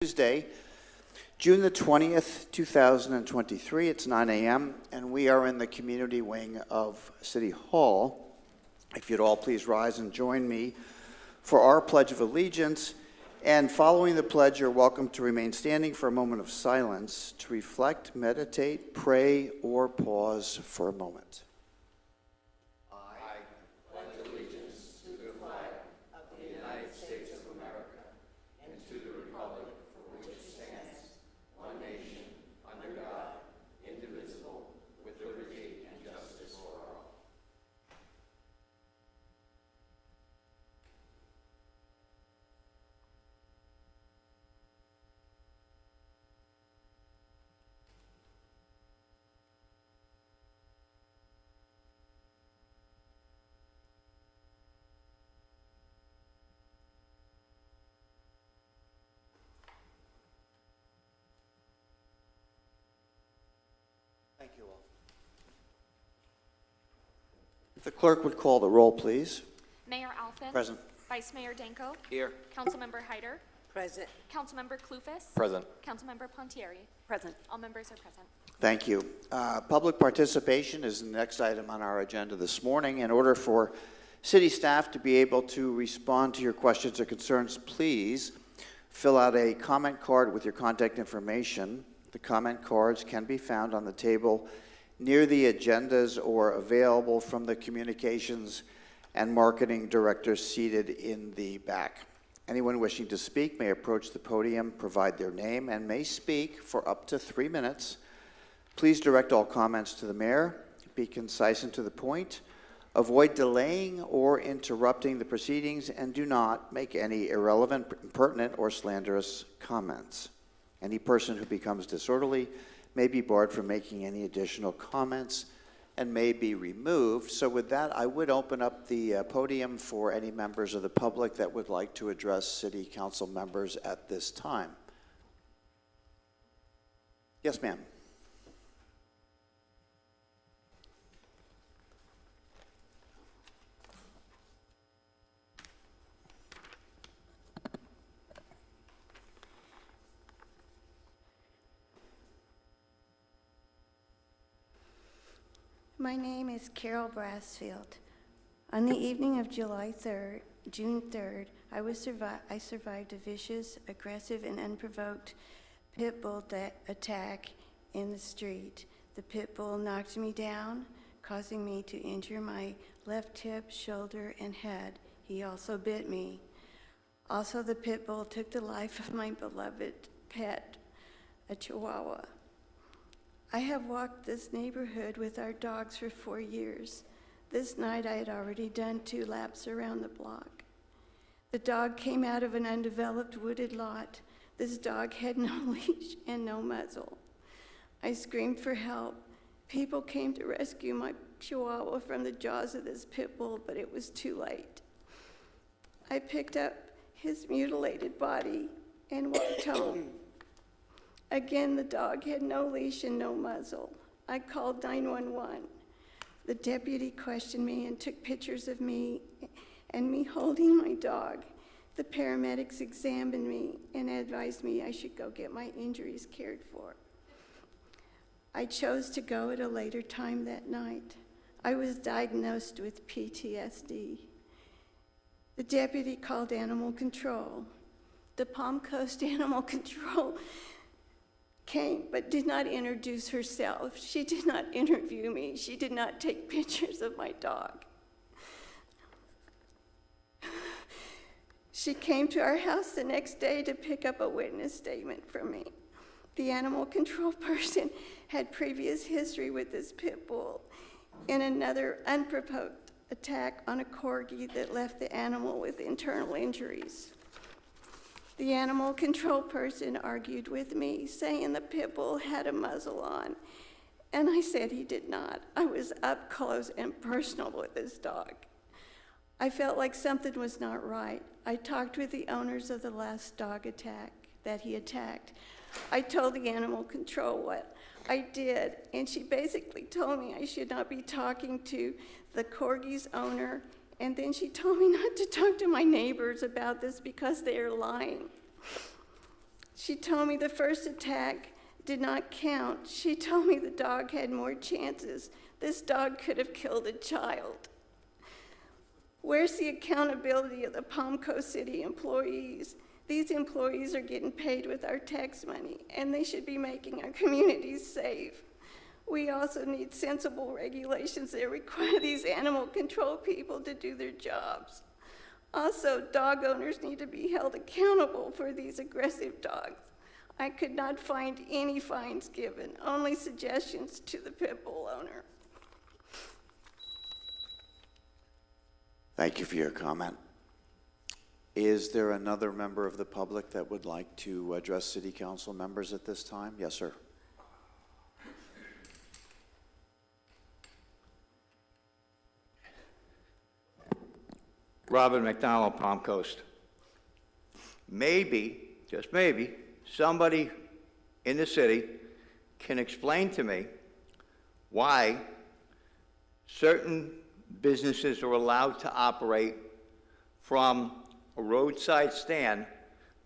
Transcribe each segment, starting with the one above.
Tuesday, June the 20th, 2023. It's 9 a.m. and we are in the community wing of City Hall. If you'd all please rise and join me for our Pledge of Allegiance. And following the pledge, you're welcome to remain standing for a moment of silence to reflect, meditate, pray, or pause for a moment. Thank you all. If the clerk would call the roll, please. Mayor Alfin. Present. Vice Mayor Danko. Here. Councilmember Hyder. Present. Councilmember Clufus. Present. Councilmember Pontieri. Present. All members are present. Thank you. Public participation is the next item on our agenda this morning. In order for city staff to be able to respond to your questions or concerns, please fill out a comment card with your contact information. The comment cards can be found on the table near the agendas or available from the communications and marketing directors seated in the back. Anyone wishing to speak may approach the podium, provide their name, and may speak for up to 3 minutes. Please direct all comments to the mayor. Be concise and to the point. Avoid delaying or interrupting the proceedings, and do not make any irrelevant, impertinent, or slanderous comments. Any person who becomes disorderly may be barred from making any additional comments and may be removed. So with that, I would open up the podium for any members of the public that would like to address city council members at this time. Yes, ma'am. My name is Carol Brassfield. On the evening of June 3rd, I survived a vicious, aggressive, and unprovoked pit bull attack in the street. The pit bull knocked me down, causing me to injure my left hip, shoulder, and head. He also bit me. Also, the pit bull took the life of my beloved pet, a Chihuahua. I have walked this neighborhood with our dogs for 4 years. This night I had already done 2 laps around the block. The dog came out of an undeveloped wooded lot. This dog had no leash and no muzzle. I screamed for help. People came to rescue my Chihuahua from the jaws of this pit bull, but it was too late. I picked up his mutilated body and walked home. Again, the dog had no leash and no muzzle. I called 911. The deputy questioned me and took pictures of me and me holding my dog. The paramedics examined me and advised me I should go get my injuries cared for. I chose to go at a later time that night. I was diagnosed with PTSD. The deputy called animal control. The Palm Coast Animal Control came, but did not introduce herself. She did not interview me. She did not take pictures of my dog. She came to our house the next day to pick up a witness statement from me. The animal control person had previous history with this pit bull and another unprovoked attack on a corgi that left the animal with internal injuries. The animal control person argued with me, saying the pit bull had a muzzle on, and I said he did not. I was up close and personal with this dog. I felt like something was not right. I talked with the owners of the last dog attack that he attacked. I told the animal control what I did, and she basically told me I should not be talking to the corgi's owner And then she told me not to talk to my neighbors about this because they are lying. She told me the first attack did not count. She told me the dog had more chances. This dog could have killed a child. Where's the accountability of the Palm Coast City employees? These employees are getting paid with our tax money, and they should be making our communities safe. We also need sensible regulations that require these animal control people to do their jobs. Also, dog owners need to be held accountable for these aggressive dogs. I could not find any fines given, only suggestions to the pit bull owner. Thank you for your comment. Is there another member of the public that would like to address city council members at this time? Yes, sir. Robert McDonald, Palm Coast. Maybe, just maybe, somebody in the city can explain to me why certain businesses are allowed to operate from a roadside stand,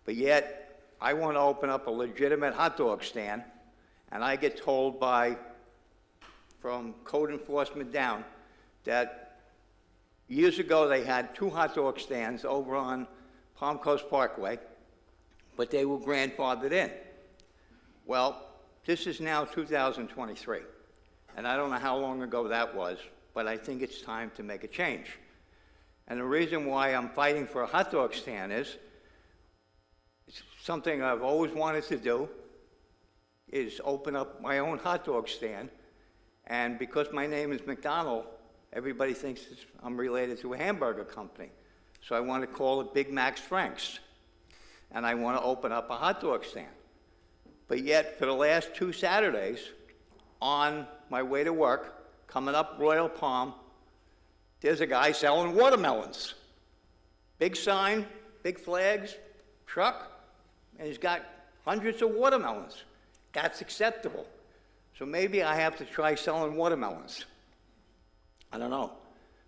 but yet I want to open up a legitimate hot dog stand, and I get told from code enforcement down that years ago they had 2 hot dog stands over on Palm Coast Parkway, but they were grandfathered in. Well, this is now 2023, and I don't know how long ago that was, but I think it's time to make a change. And the reason why I'm fighting for a hot dog stand is it's something I've always wanted to do, is open up my own hot dog stand. And because my name is McDonald, everybody thinks I'm related to a hamburger company. So I want to call it Big Mac's Frank's. And I want to open up a hot dog stand. But yet, for the last 2 Saturdays, on my way to work, coming up Royal Palm, there's a guy selling watermelons. Big sign, big flags, truck, and he's got hundreds of watermelons. That's acceptable. So maybe I have to try selling watermelons. I don't know.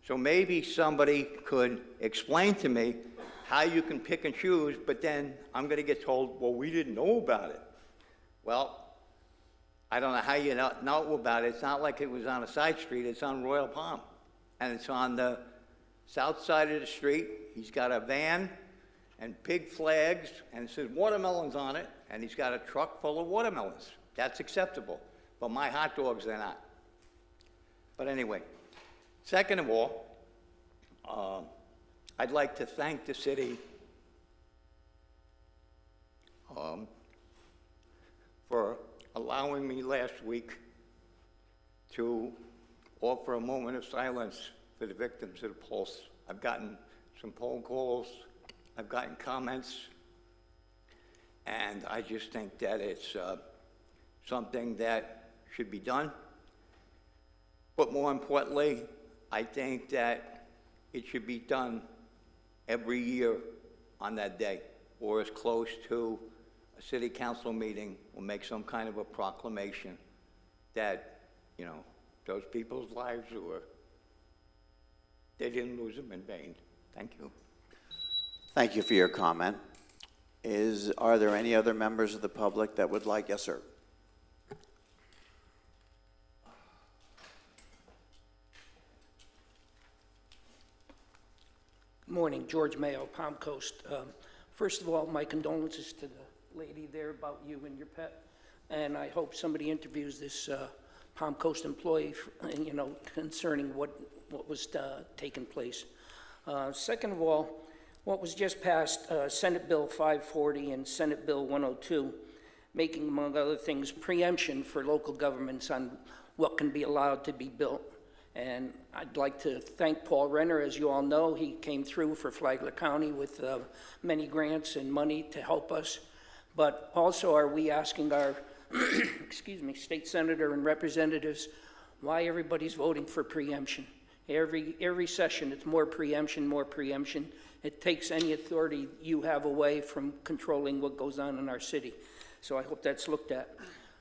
So maybe somebody could explain to me how you can pick and choose, but then I'm going to get told, well, we didn't know about it. Well, I don't know how you know about it. It's not like it was on a side street. It's on Royal Palm. And it's on the south side of the street. He's got a van and big flags, and it says watermelons on it, and he's got a truck full of watermelons. That's acceptable. But my hot dogs, they're not. But anyway, second of all, I'd like to thank the city for allowing me last week to offer a moment of silence for the victims of the Pulse. I've gotten some phone calls, I've gotten comments, and I just think that it's something that should be done. But more importantly, I think that it should be done every year on that day, or as close to a city council meeting, or make some kind of a proclamation that, you know, those people's lives they didn't lose them in vain. Thank you. Thank you for your comment. Are there any other members of the public that would like? Yes, sir. Morning, George Mayo, Palm Coast. First of all, my condolences to the lady there about you and your pet, and I hope somebody interviews this Palm Coast employee, you know, concerning what was taking place. Second of all, what was just passed, Senate Bill 540 and Senate Bill 102, making, among other things, preemption for local governments on what can be allowed to be built. And I'd like to thank Paul Renner. As you all know, he came through for Flagler County with many grants and money to help us. But also, are we asking our excuse me, state senator and representatives why everybody's voting for preemption? Every session, it's more preemption, more preemption. It takes any authority you have away from controlling what goes on in our city. So I hope that's looked at.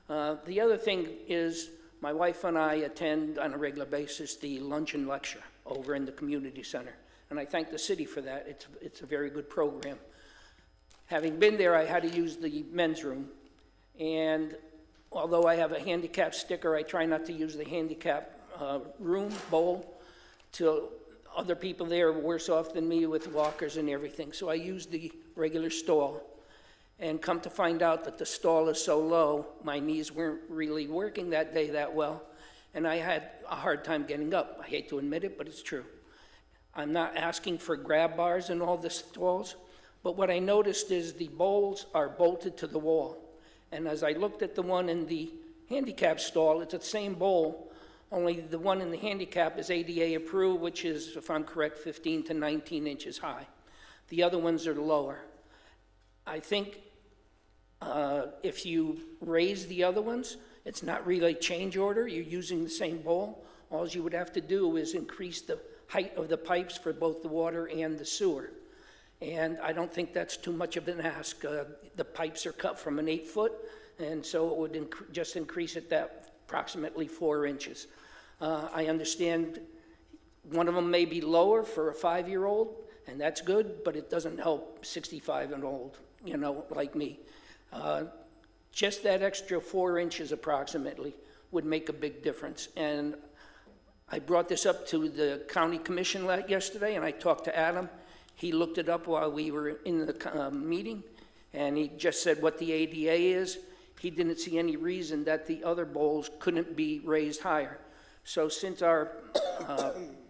The other thing is, my wife and I attend on a regular basis the luncheon lecture over in the community center, and I thank the city for that. It's a very good program. Having been there, I had to use the men's room. And although I have a handicap sticker, I try not to use the handicap room bowl to other people there are worse off than me with walkers and everything. So I used the regular stall. And come to find out that the stall is so low, my knees weren't really working that day that well. And I had a hard time getting up. I hate to admit it, but it's true. I'm not asking for grab bars in all the stalls, but what I noticed is the bowls are bolted to the wall. And as I looked at the one in the handicap stall, it's the same bowl, only the one in the handicap is ADA approved, which is, if I'm correct, 15 to 19 inches high. The other ones are lower. I think if you raise the other ones, it's not really change order. You're using the same bowl. All you would have to do is increase the height of the pipes for both the water and the sewer. And I don't think that's too much of an ask. The pipes are cut from an 8-foot, and so it would just increase it that approximately 4 inches. I understand one of them may be lower for a 5-year-old, and that's good, but it doesn't help 65 and old, you know, like me. Just that extra 4 inches approximately would make a big difference. And I brought this up to the county commission yesterday, and I talked to Adam. He looked it up while we were in the meeting, and he just said what the ADA is. He didn't see any reason that the other bowls couldn't be raised higher. So since our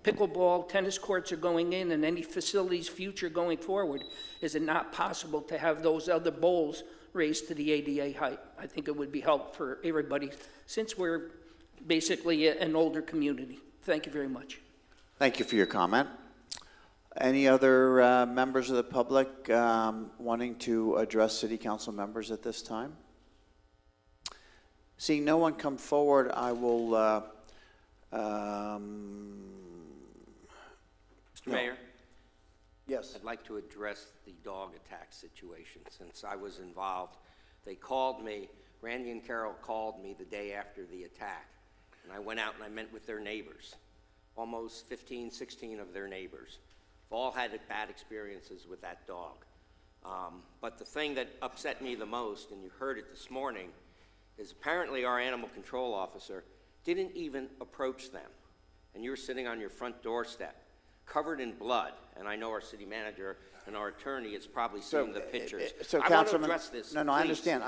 pickleball tennis courts are going in and any facilities future going forward, is it not possible to have those other bowls raised to the ADA height? I think it would be helpful for everybody since we're basically an older community. Thank you very much. Thank you for your comment. Any other members of the public wanting to address city council members at this time? Seeing no one come forward, I will Mr. Mayor, yes. I'd like to address the dog attack situation. Since I was involved, they called me, Randy and Carol called me the day after the attack, and I went out and I met with their neighbors, almost 15, 16 of their neighbors. They've all had bad experiences with that dog. But the thing that upset me the most, and you heard it this morning, is apparently our animal control officer didn't even approach them. And you're sitting on your front doorstep, covered in blood, and I know our city manager and our attorney has probably seen the pictures. So I want to Councilman, address this, no, please. I understand,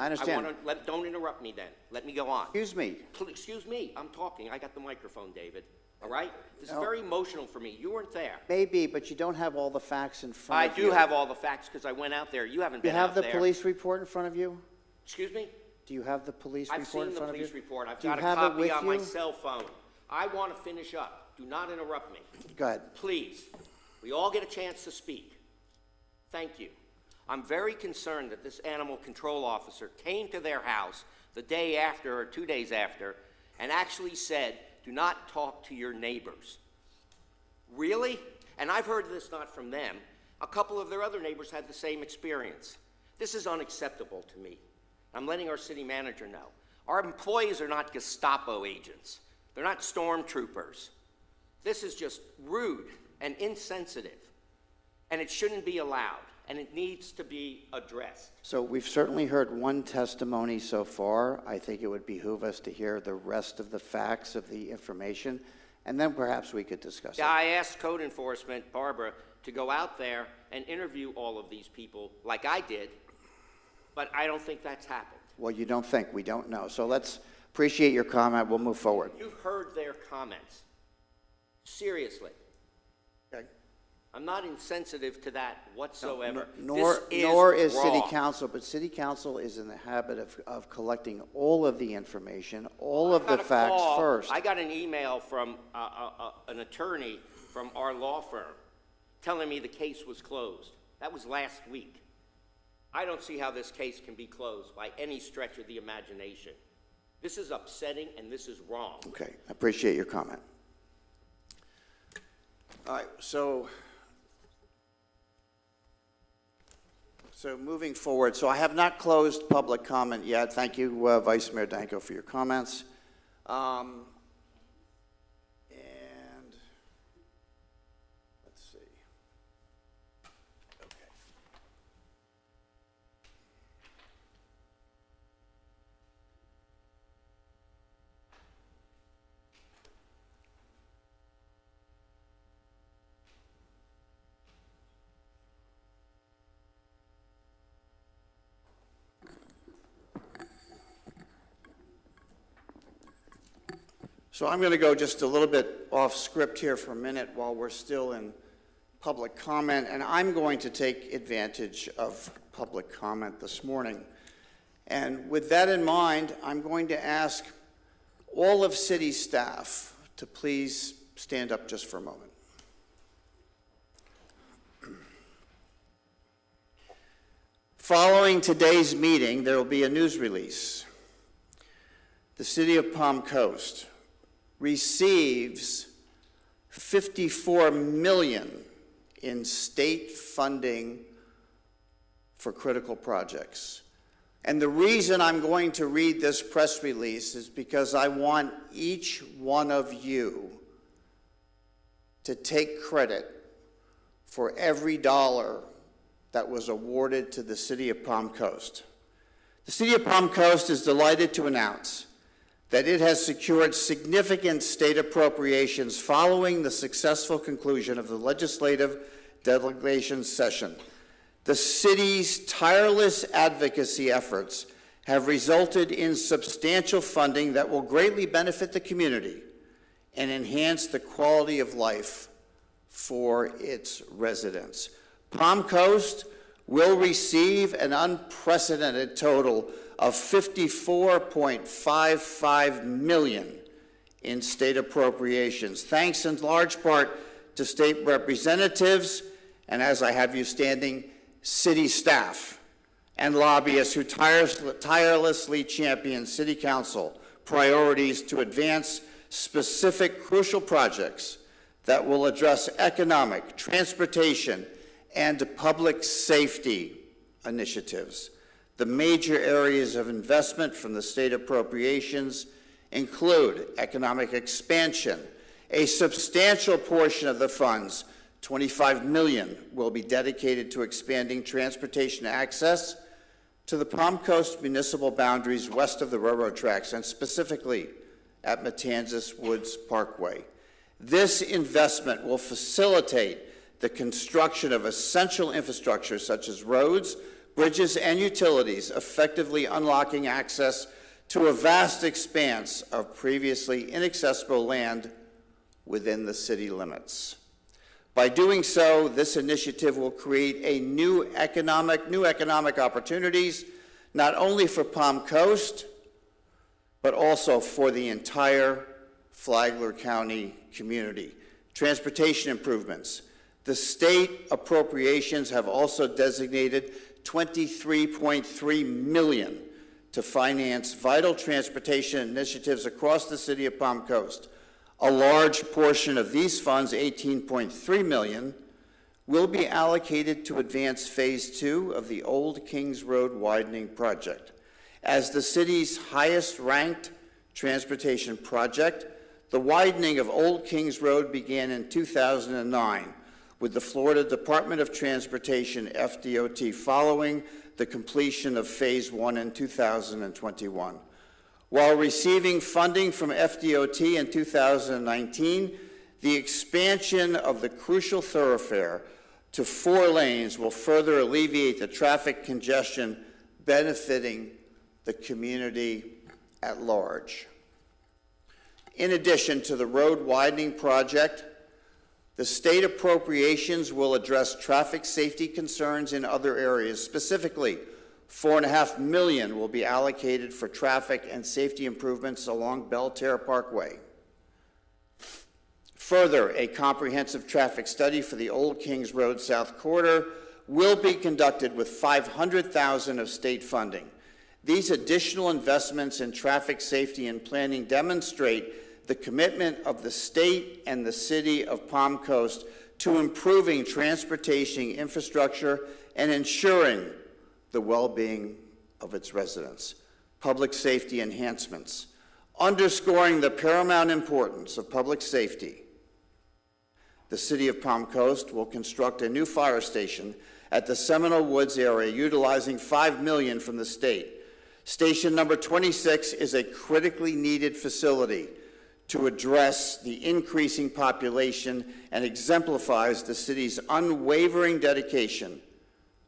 Don't interrupt me then. Let me go on. Excuse me. Please, excuse me, I'm talking. I got the microphone, David. All right? This is No. very emotional for me. You weren't there. Maybe, but you don't have all the facts in front I of you. do have all the facts because I went out there. You haven't You been have out the there. police report in front of you? Excuse me? Do you have the police I've report seen in the front of you? police report. I've Do you got a have it copy with on my you? cell phone. I want to finish up. Do not interrupt me. Go ahead. Please. We all get a chance to speak. Thank you. I'm very concerned that this animal control officer came to their house the day after or 2 days after and actually said, do not talk to your neighbors. Really? And I've heard this not from them. A couple of their other neighbors had the same experience. This is unacceptable to me. I'm letting our city manager know. Our employees are not Gestapo agents. They're not stormtroopers. This is just rude and insensitive, and it shouldn't be allowed, and it needs to be addressed. So we've certainly heard one testimony so far. I think it would behoove us to hear the rest of the facts of the information, and then perhaps we could discuss it. Yeah, I asked code enforcement, Barbara, to go out there and interview all of these people like I did, but I don't think that's happened. Well, you don't think, we don't know. So let's appreciate your comment. We'll move forward. You've heard their comments. Seriously. Okay. I'm not insensitive to that whatsoever. Nor is City Council, but City Council is in the habit of collecting all of the information, all of the facts first. I got an email from an attorney from our law firm telling me the case was closed. That was last week. I don't see how this case can be closed by any stretch of the imagination. This is upsetting and this is wrong. Okay, I appreciate your comment. All right, so moving forward, so I have not closed public comment yet. Thank you, Vice Mayor Danko, for your comments. And let's see. Okay. So I'm going to go just a little bit off script here for a minute while we're still in public comment, and I'm going to take advantage of public comment this morning. And with that in mind, I'm going to ask all of city staff to please stand up just for a moment. Following today's meeting, there will be a news release. The City of Palm Coast receives $54 million in state funding for critical projects. And the reason I'm going to read this press release is because I want each one of you to take credit for every dollar that was awarded to the City of Palm Coast. The City of Palm Coast is delighted to announce that it has secured significant state appropriations following the successful conclusion of the legislative delegation session. The city's tireless advocacy efforts have resulted in substantial funding that will greatly benefit the community and enhance the quality of life for its residents. Palm Coast will receive an unprecedented total of $54.55 million in state appropriations, thanks in large part to state representatives, and as I have you standing, city staff and lobbyists who tirelessly champion City Council priorities to advance specific crucial projects that will address economic, transportation, and public safety initiatives. The major areas of investment from the state appropriations include economic expansion. A substantial portion of the funds, $25 million, will be dedicated to expanding transportation access to the Palm Coast municipal boundaries west of the railroad tracks, and specifically at Matanzas Woods Parkway. This investment will facilitate the construction of essential infrastructure such as roads, bridges, and utilities, effectively unlocking access to a vast expanse of previously inaccessible land within the city limits. By doing so, this initiative will create a new economic opportunities, not only for Palm Coast, but also for the entire Flagler County community. Transportation improvements. The state appropriations have also designated $23.3 million to finance vital transportation initiatives across the City of Palm Coast. A large portion of these funds, $18.3 million, will be allocated to advance Phase 2 of the Old Kings Road widening project. As the city's highest-ranked transportation project, the widening of Old Kings Road began in 2009 with the Florida Department of Transportation, FDOT, following the completion of Phase 1 in 2021. While receiving funding from FDOT in 2019, the expansion of the crucial thoroughfare to 4 lanes will further alleviate the traffic congestion benefiting the community at large. In addition to the road widening project, the state appropriations will address traffic safety concerns in other areas. Specifically, $4.5 million will be allocated for traffic and safety improvements along Belterre Parkway. Further, a comprehensive traffic study for the Old Kings Road South Corridor will be conducted with $500,000 of state funding. These additional investments in traffic safety and planning demonstrate the commitment of the state and the City of Palm Coast to improving transportation infrastructure and ensuring the well-being of its residents. Public safety enhancements. Underscoring the paramount importance of public safety, the City of Palm Coast will construct a new fire station at the Seminole Woods area, utilizing $5 million from the state. Station number 26 is a critically needed facility to address the increasing population and exemplifies the city's unwavering dedication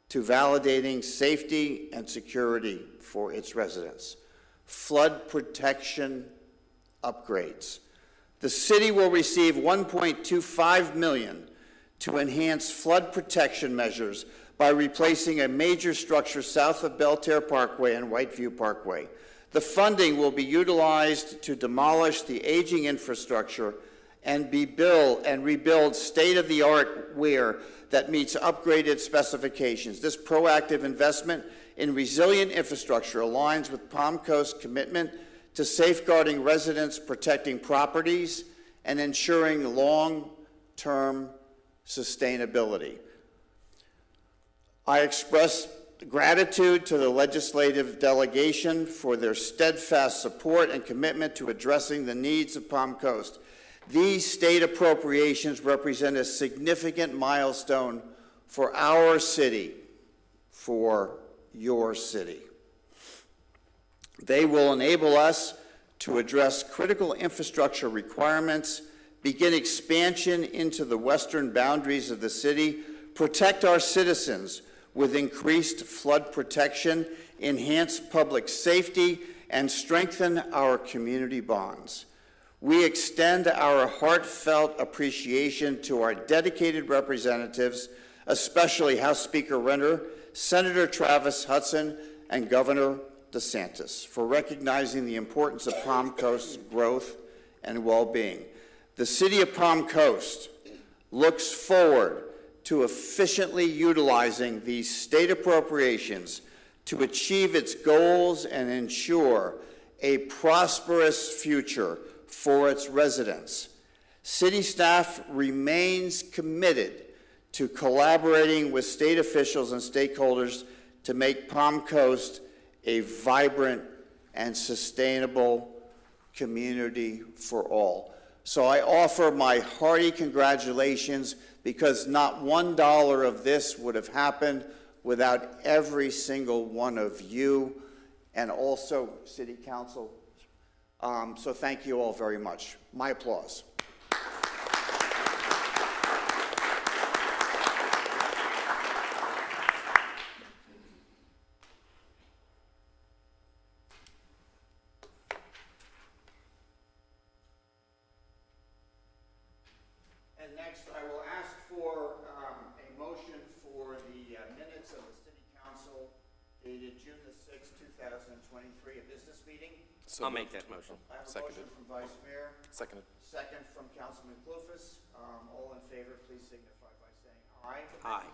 to validating safety and security for its residents. Flood protection upgrades. The city will receive $1.25 million to enhance flood protection measures by replacing a major structure south of Belterre Parkway and Whiteview Parkway. The funding will be utilized to demolish the aging infrastructure and rebuild state-of-the-art weir that meets upgraded specifications. This proactive investment in resilient infrastructure aligns with Palm Coast's commitment to safeguarding residents, protecting properties, and ensuring long-term sustainability. I express gratitude to the legislative delegation for their steadfast support and commitment to addressing the needs of Palm Coast. These state appropriations represent a significant milestone for our city, for your city. They will enable us to address critical infrastructure requirements, begin expansion into the western boundaries of the city, protect our citizens with increased flood protection, enhance public safety, and strengthen our community bonds. We extend our heartfelt appreciation to our dedicated representatives, especially House Speaker Renner, Senator Travis Hudson, and Governor DeSantis, for recognizing the importance of Palm Coast's growth and well-being. The City of Palm Coast looks forward to efficiently utilizing these state appropriations to achieve its goals and ensure a prosperous future for its residents. City staff remains committed to collaborating with state officials and stakeholders to make Palm Coast a vibrant and sustainable community for all. So I offer my hearty congratulations, because not $1 of this would have happened without every single one of you, and also City Council. So thank you all very much. My applause. And next, I will ask for a motion for the minutes of the City Council dated June the 6th, 2023, a business meeting. I'll make that motion. I have a Seconded. motion from Vice Mayor. Seconded. Second from Councilman Clufus. All in favor, please signify by saying aye. Aye.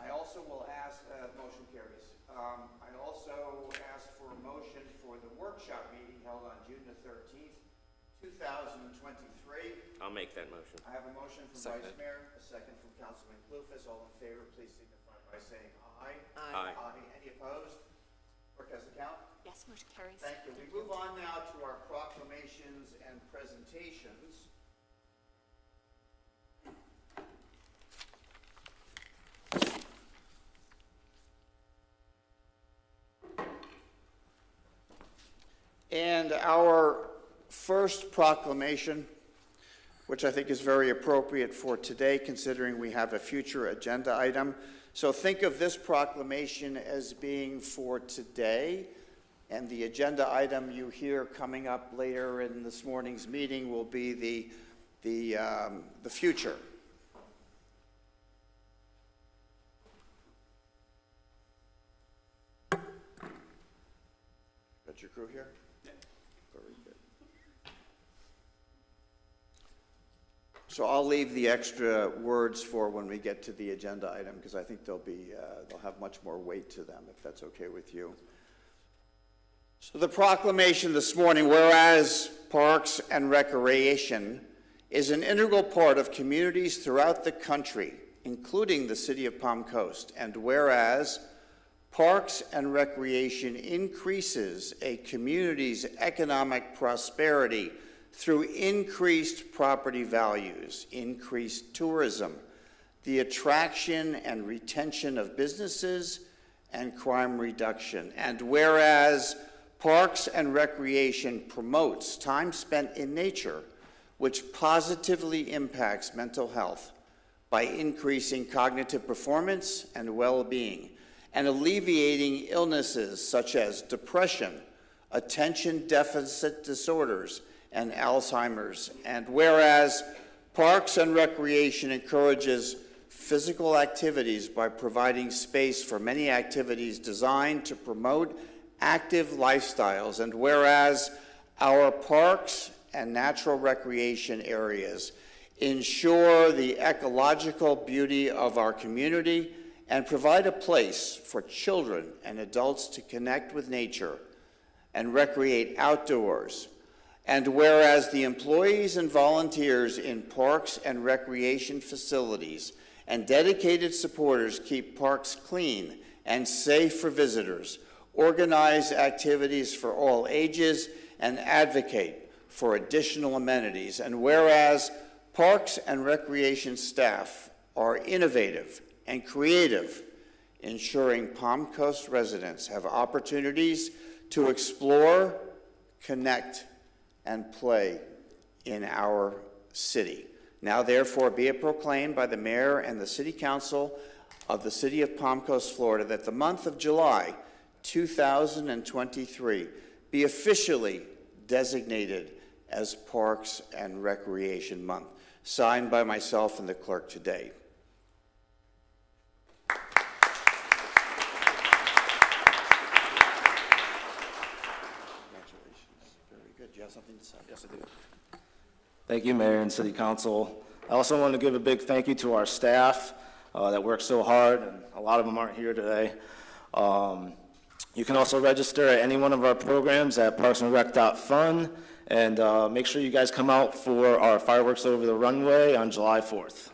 I also will ask, motion carries. I also ask for a motion for the workshop meeting held on June the 13th, 2023. I'll make that motion. I have a motion from Vice Seconded. Mayor, a second from Councilman Clufus. All in favor, please signify by saying aye. Aye. Any opposed? Clerk has the count. Yes, motion carries. Thank you. We move on now to our proclamations and presentations. And our first proclamation, which I think is very appropriate for today, considering we have a future agenda item. So think of this proclamation as being for today, and the agenda item you hear coming up later in this morning's meeting will be the future. Got your crew here? Yeah. Very good. So I'll leave the extra words for when we get to the agenda item, because I think they'll have much more weight to them, if that's okay with you. So the proclamation this morning, whereas Parks and Recreation is an integral part of communities throughout the country, including the City of Palm Coast, and whereas Parks and Recreation increases a community's economic prosperity through increased property values, increased tourism, the attraction and retention of businesses, and crime reduction. And whereas Parks and Recreation promotes time spent in nature, which positively impacts mental health by increasing cognitive performance and well-being, and alleviating illnesses such as depression, attention deficit disorders, and Alzheimer's. And whereas Parks and Recreation encourages physical activities by providing space for many activities designed to promote active lifestyles, and whereas our parks and natural recreation areas ensure the ecological beauty of our community and provide a place for children and adults to connect with nature and recreate outdoors. And whereas the employees and volunteers in parks and recreation facilities and dedicated supporters keep parks clean and safe for visitors, organize activities for all ages, and advocate for additional amenities. And whereas Parks and Recreation staff are innovative and creative, ensuring Palm Coast residents have opportunities to explore, connect, and play in our city. Now therefore be it proclaimed by the Mayor and the City Council of the City of Palm Coast, Florida, that the month of July 2023 be officially designated as Parks and Recreation Month. Signed by myself and the clerk today. Congratulations. Very good. Do you have something to say? Yes, I do. Thank you, Mayor and City Council. I also want to give a big thank you to our staff that worked so hard, and a lot of them aren't here today. You can also register at any one of our programs at parksandrec.fun, and make sure you guys come out for our fireworks over the runway on July 4th.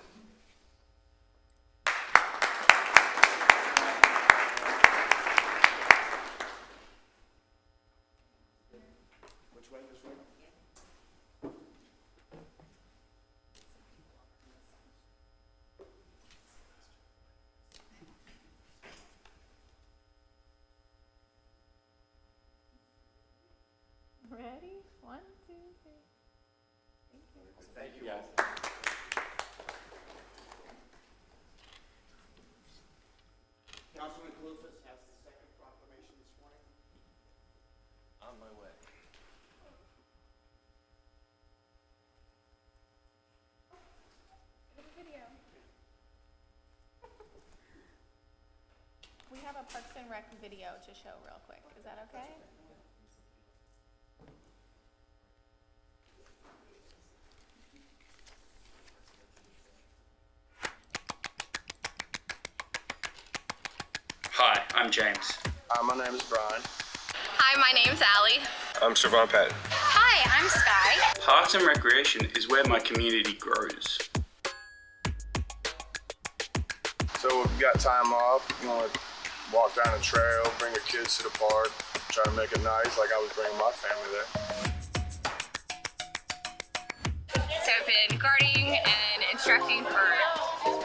Ready? 1, 2, 3. Thank you all. Councilman Kalufas has the second proclamation this morning. On my way. Video. We have a Parks and Rec video to show real quick. Is that okay? Hi, I'm James. My name is Brian. Hi, my name's Allie. I'm Siobhan Patton. Hi, I'm Sky. Parks and Recreation is where my community grows. So if you got time off, you want to walk down a trail, bring your kids to the park, try to make it nice like I was bringing my family there. So I've been guarding and instructing for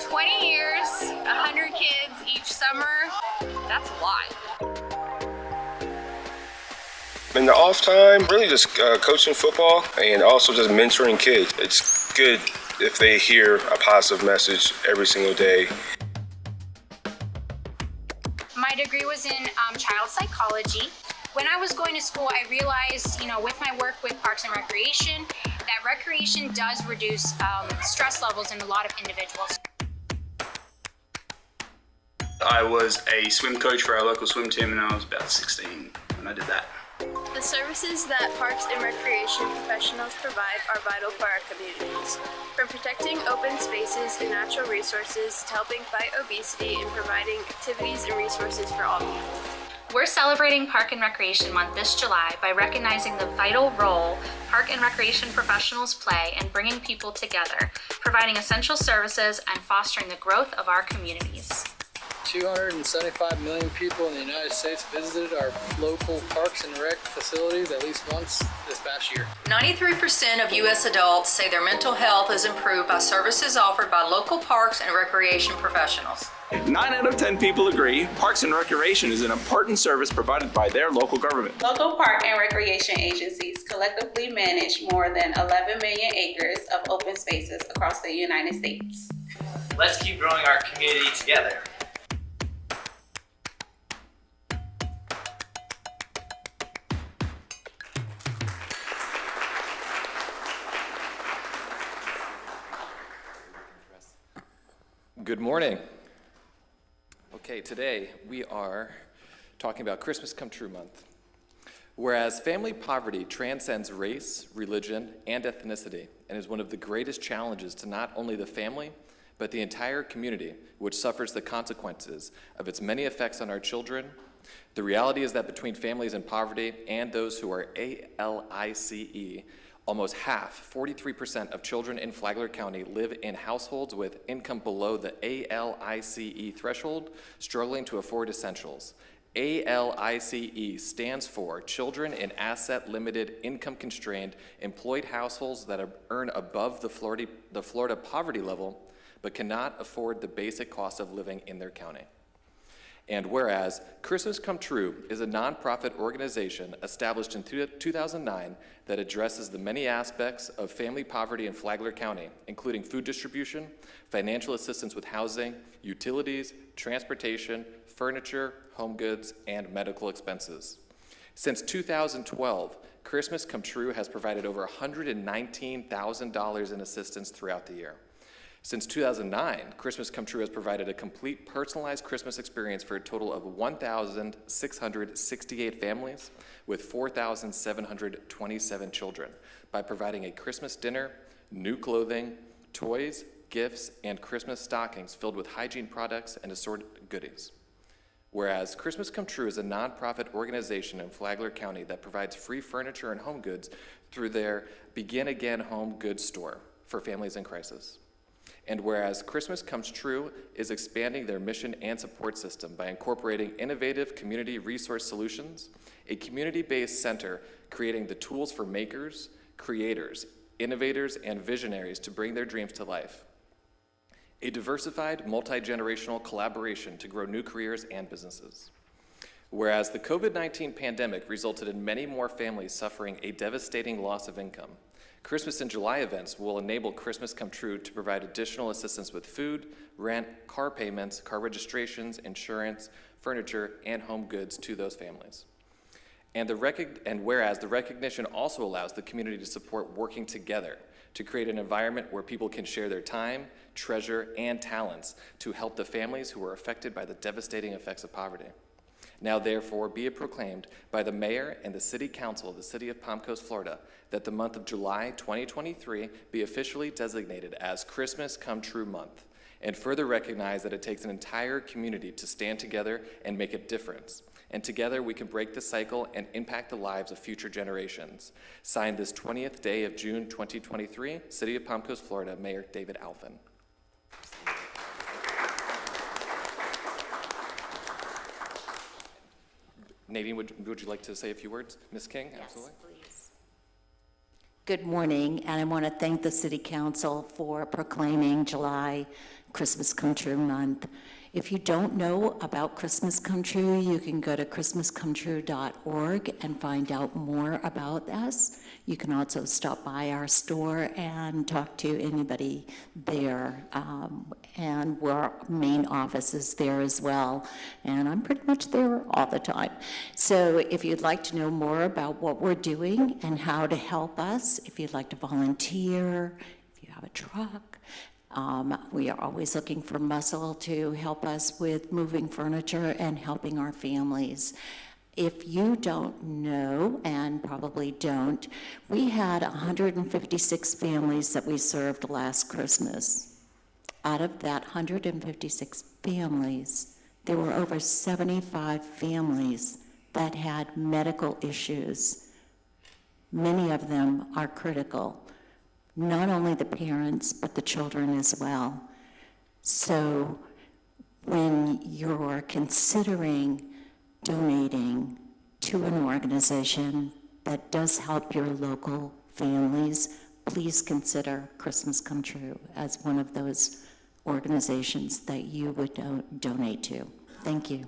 20 years, 100 kids each summer. That's a lot. In the off time, really just coaching football and also just mentoring kids. It's good if they hear a positive message every single day. My degree was in child psychology. When I was going to school, I realized, with my work with Parks and Recreation, that recreation does reduce stress levels in a lot of individuals. I was a swim coach for our local swim team and I was about 16 when I did that. The services that Parks and Recreation professionals provide are vital for our communities. From protecting open spaces and natural resources to helping fight obesity and providing activities and resources for all people. We're celebrating Park and Recreation Month this July by recognizing the vital role park and recreation professionals play in bringing people together, providing essential services, and fostering the growth of our communities. 275 million people in the United States visited our local parks and rec facilities at least once this past year. 93% of U.S. adults say their mental health is improved by services offered by local parks and recreation professionals. 9 out of 10 people agree Parks and Recreation is an important service provided by their local government. Local park and recreation agencies collectively manage more than 11 million acres of open spaces across the United States. Let's keep growing our community together. Good morning. Okay, today we are talking about Christmas Come True Month. Whereas family poverty transcends race, religion, and ethnicity and is one of the greatest challenges to not only the family, but the entire community, which suffers the consequences of its many effects on our children, the reality is that between families in poverty and those who are ALICE, almost half, 43% of children in Flagler County live in households with income below the ALICE threshold, struggling to afford essentials. ALICE stands for Children in Asset Limited Income Constrained Employed Households that earn above the Florida poverty level, but cannot afford the basic cost of living in their county. And whereas Christmas Come True is a nonprofit organization established in 2009 that addresses the many aspects of family poverty in Flagler County, including food distribution, financial assistance with housing, utilities, transportation, furniture, home goods, and medical expenses. Since 2012, Christmas Come True has provided over $119,000 in assistance throughout the year. Since 2009, Christmas Come True has provided a complete personalized Christmas experience for a total of 1,668 families with 4,727 children by providing a Christmas dinner, new clothing, toys, gifts, and Christmas stockings filled with hygiene products and assorted goodies. Whereas Christmas Come True is a nonprofit organization in Flagler County that provides free furniture and home goods through their Begin Again home goods store for families in crisis. And whereas Christmas Comes True is expanding their mission and support system by incorporating innovative community resource solutions, a community-based center creating the tools for makers, creators, innovators, and visionaries to bring their dreams to life. A diversified, multi-generational collaboration to grow new careers and businesses. Whereas the COVID-19 pandemic resulted in many more families suffering a devastating loss of income, Christmas in July events will enable Christmas Come True to provide additional assistance with food, rent, car payments, car registrations, insurance, furniture, and home goods to those families. And whereas the recognition also allows the community to support working together to create an environment where people can share their time, treasure, and talents to help the families who are affected by the devastating effects of poverty. Now therefore be it proclaimed by the Mayor and the City Council of the City of Palm Coast, Florida, that the month of July 2023 be officially designated as Christmas Come True Month, and further recognize that it takes an entire community to stand together and make a difference. And together we can break the cycle and impact the lives of future generations. Signed this 20th day of June 2023, City of Palm Coast, Florida, Mayor David Alfin. Nadine, would you like to say a few words? Ms. King? Yes, absolutely. Please. Good morning, and I want to thank the City Council for proclaiming July Christmas Come True Month. If you don't know about Christmas Come True, you can go to christmascometrue.org and find out more about us. You can also stop by our store and talk to anybody there. And our main office is there as well. And I'm pretty much there all the time. So if you'd like to know more about what we're doing and how to help us, if you'd like to volunteer, if you have a truck, we are always looking for muscle to help us with moving furniture and helping our families. If you don't know, and probably don't, we had 156 families that we served last Christmas. Out of that 156 families, there were over 75 families that had medical issues. Many of them are critical. Not only the parents, but the children as well. So when you're considering donating to an organization that does help your local families, please consider Christmas Come True as one of those organizations that you would donate to. Thank you.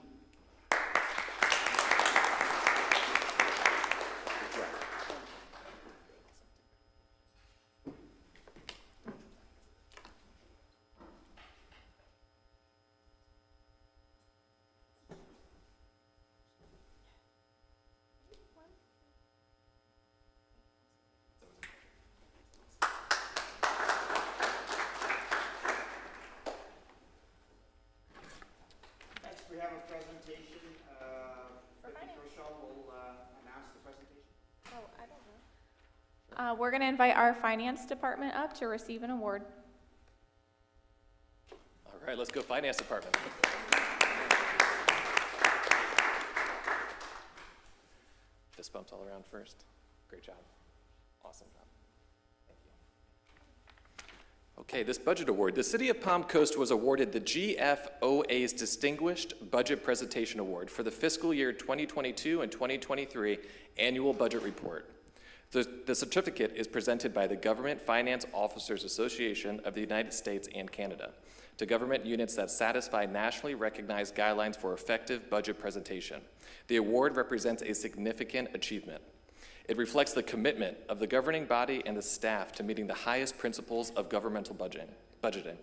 We're going to invite our finance department up to receive an award. All right, let's go Finance Department. Fist bumps all around first. Great job. Awesome job. Thank you. Okay, this budget award. The City of Palm Coast was awarded the GFOA's Distinguished Budget Presentation Award for the fiscal year 2022 and 2023 annual budget report. The certificate is presented by the Government Finance Officers Association of the United States and Canada to government units that satisfy nationally recognized guidelines for effective budget presentation. The award represents a significant achievement. It reflects the commitment of the governing body and the staff to meeting the highest principles of governmental budgeting.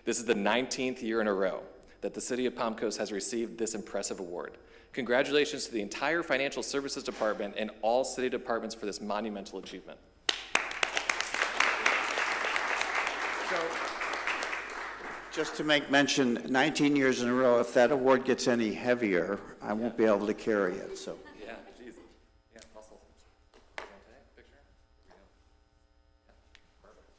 This is the 19th year in a row that the City of Palm Coast has received this impressive award. Congratulations to the entire Financial Services Department and all city departments for this monumental achievement. So, just to make mention, 19 years in a row, if that award gets any heavier, I won't be able to carry it, so. Yeah, geez. Yeah, muscle. Picture? Perfect.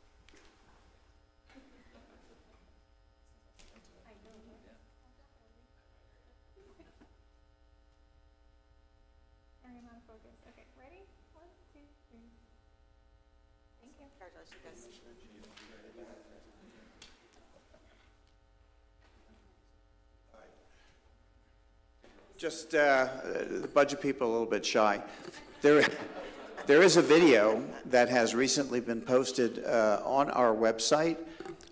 I'm out of focus. Okay, ready? 1, 2, 3. Thank you. Congratulations, guys. Just the budget people a little bit shy. There is a video that has recently been posted on our website,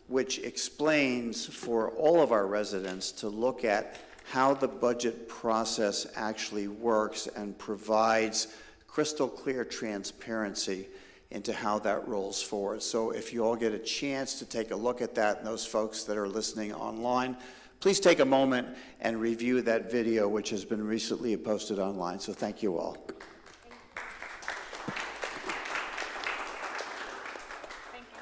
which explains for all of our residents to look at how the budget process actually works and provides crystal clear transparency into how that rolls forward. So if you all get a chance to take a look at that, and those folks that are listening online, please take a moment and review that video, which has been recently posted online. So thank you all. Thank you.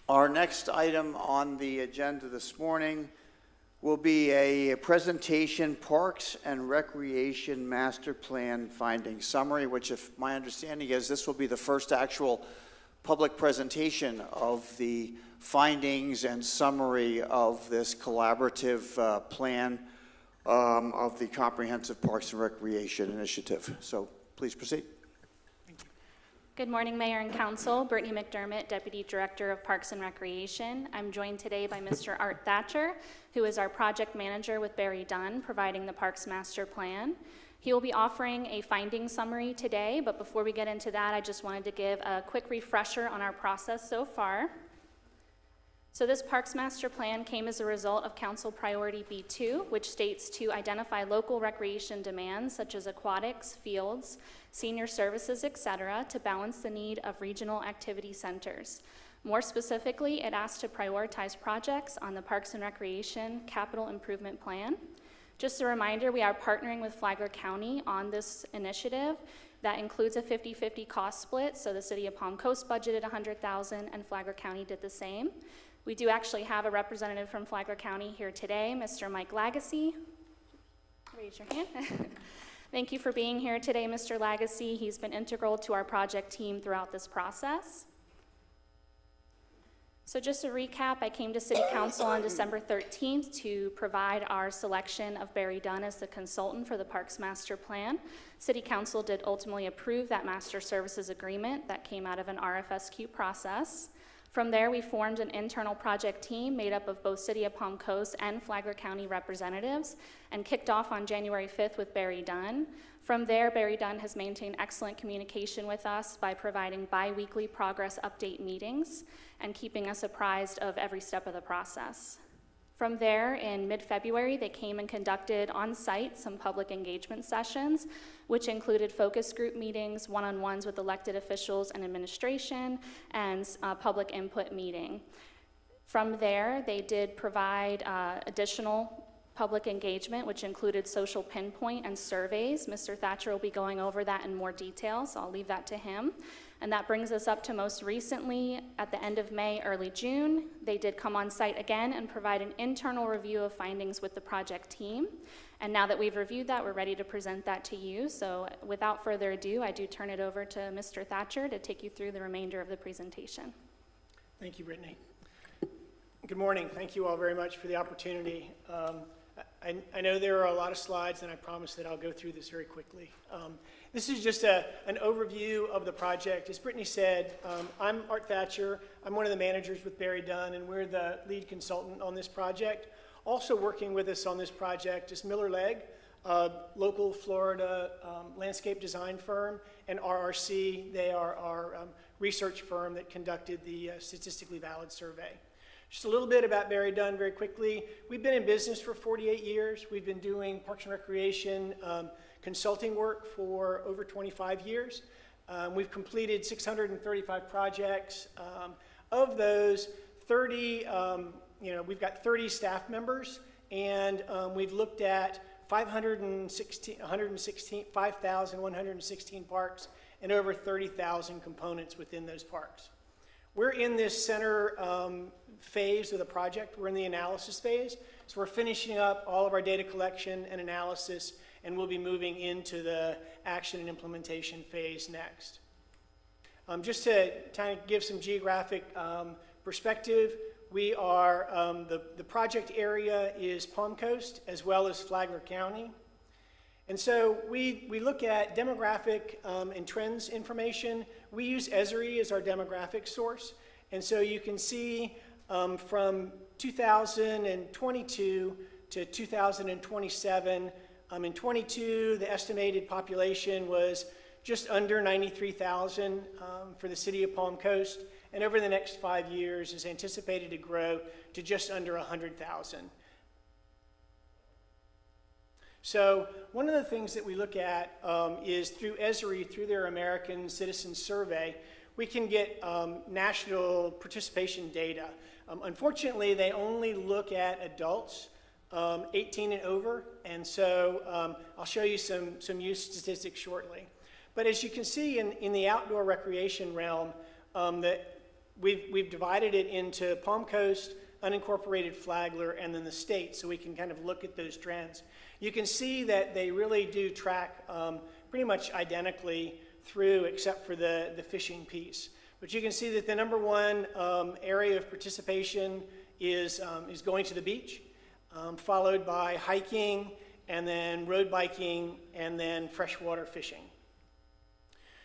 Our next item on the agenda this morning will be a presentation, Parks and Recreation Master Plan Findings Summary, which, if my understanding is, this will be the first actual public presentation of the findings and summary of this collaborative plan of the Comprehensive Parks and Recreation Initiative. So please proceed. Good morning, Mayor and Council. Brittany McDermott, Deputy Director of Parks and Recreation. I'm joined today by Mr. Art Thatcher, who is our project manager with Barry Dunn, providing the Parks Master Plan. He will be offering a finding summary today, but before we get into that, I just wanted to give a quick refresher on our process so far. So this Parks Master Plan came as a result of Council Priority B2, which states to identify local recreation demands such as aquatics, fields, senior services, etc., to balance the need of regional activity centers. More specifically, it asks to prioritize projects on the Parks and Recreation Capital Improvement Plan. Just a reminder, we are partnering with Flagler County on this initiative. That includes a 50-50 cost split, so the City of Palm Coast budgeted $100,000 and Flagler County did the same. We do actually have a representative from Flagler County here today, Mr. Mike Lagacy. Raise your hand. Thank you for being here today, Mr. Lagacy. He's been integral to our project team throughout this process. So just to recap, I came to City Council on December 13th to provide our selection of Barry Dunn as the consultant for the Parks Master Plan. City Council did ultimately approve that master services agreement that came out of an RFSQ process. From there, we formed an internal project team made up of both City of Palm Coast and Flagler County representatives and kicked off on January 5th with Barry Dunn. From there, Barry Dunn has maintained excellent communication with us by providing bi-weekly progress update meetings and keeping us apprised of every step of the process. From there, in mid-February, they came and conducted on-site some public engagement sessions, which included focus group meetings, one-on-ones with elected officials and administration, and a public input meeting. From there, they did provide additional public engagement, which included social pinpoint and surveys. Mr. Thatcher will be going over that in more detail, so I'll leave that to him. And that brings us up to most recently, at the end of May, early June, they did come on site again and provide an internal review of findings with the project team. And now that we've reviewed that, we're ready to present that to you. So without further ado, I do turn it over to Mr. Thatcher to take you through the remainder of the presentation. Thank you, Brittany. Good morning. Thank you all very much for the opportunity. I know there are a lot of slides, and I promise that I'll go through this very quickly. This is just an overview of the project. As Brittany said, I'm Art Thatcher. I'm one of the managers with Barry Dunn, and we're the lead consultant on this project. Also working with us on this project is Miller Legg, a local Florida landscape design firm, and RRC. They are our research firm that conducted the statistically valid survey. Just a little bit about Barry Dunn very quickly. We've been in business for 48 years. We've been doing Parks and Recreation consulting work for over 25 years. We've completed 635 projects. Of those, 30, we've got 30 staff members, and we've looked at 5,116 parks and over 30,000 components within those parks. We're in this center phase of the project. We're in the analysis phase. So we're finishing up all of our data collection and analysis, and we'll be moving into the action and implementation phase next. Just to kind of give some geographic perspective, we are, the project area is Palm Coast as well as Flagler County. And so we look at demographic and trends information. We use Esri as our demographic source. And so you can see from 2022 to 2027, in 22, the estimated population was just under 93,000 for the city of Palm Coast. And over the next 5 years is anticipated to grow to just under 100,000. So one of the things that we look at is through Esri, through their American Citizen Survey, we can get national participation data. Unfortunately, they only look at adults 18 and over, and so I'll show you some use statistics shortly. But as you can see in the outdoor recreation realm, that we've divided it into Palm Coast, unincorporated Flagler, and then the state, so we can kind of look at those trends. You can see that they really do track pretty much identically through, except for the fishing piece. But you can see that the number one area of participation is going to the beach, followed by hiking, and then road biking, and then freshwater fishing.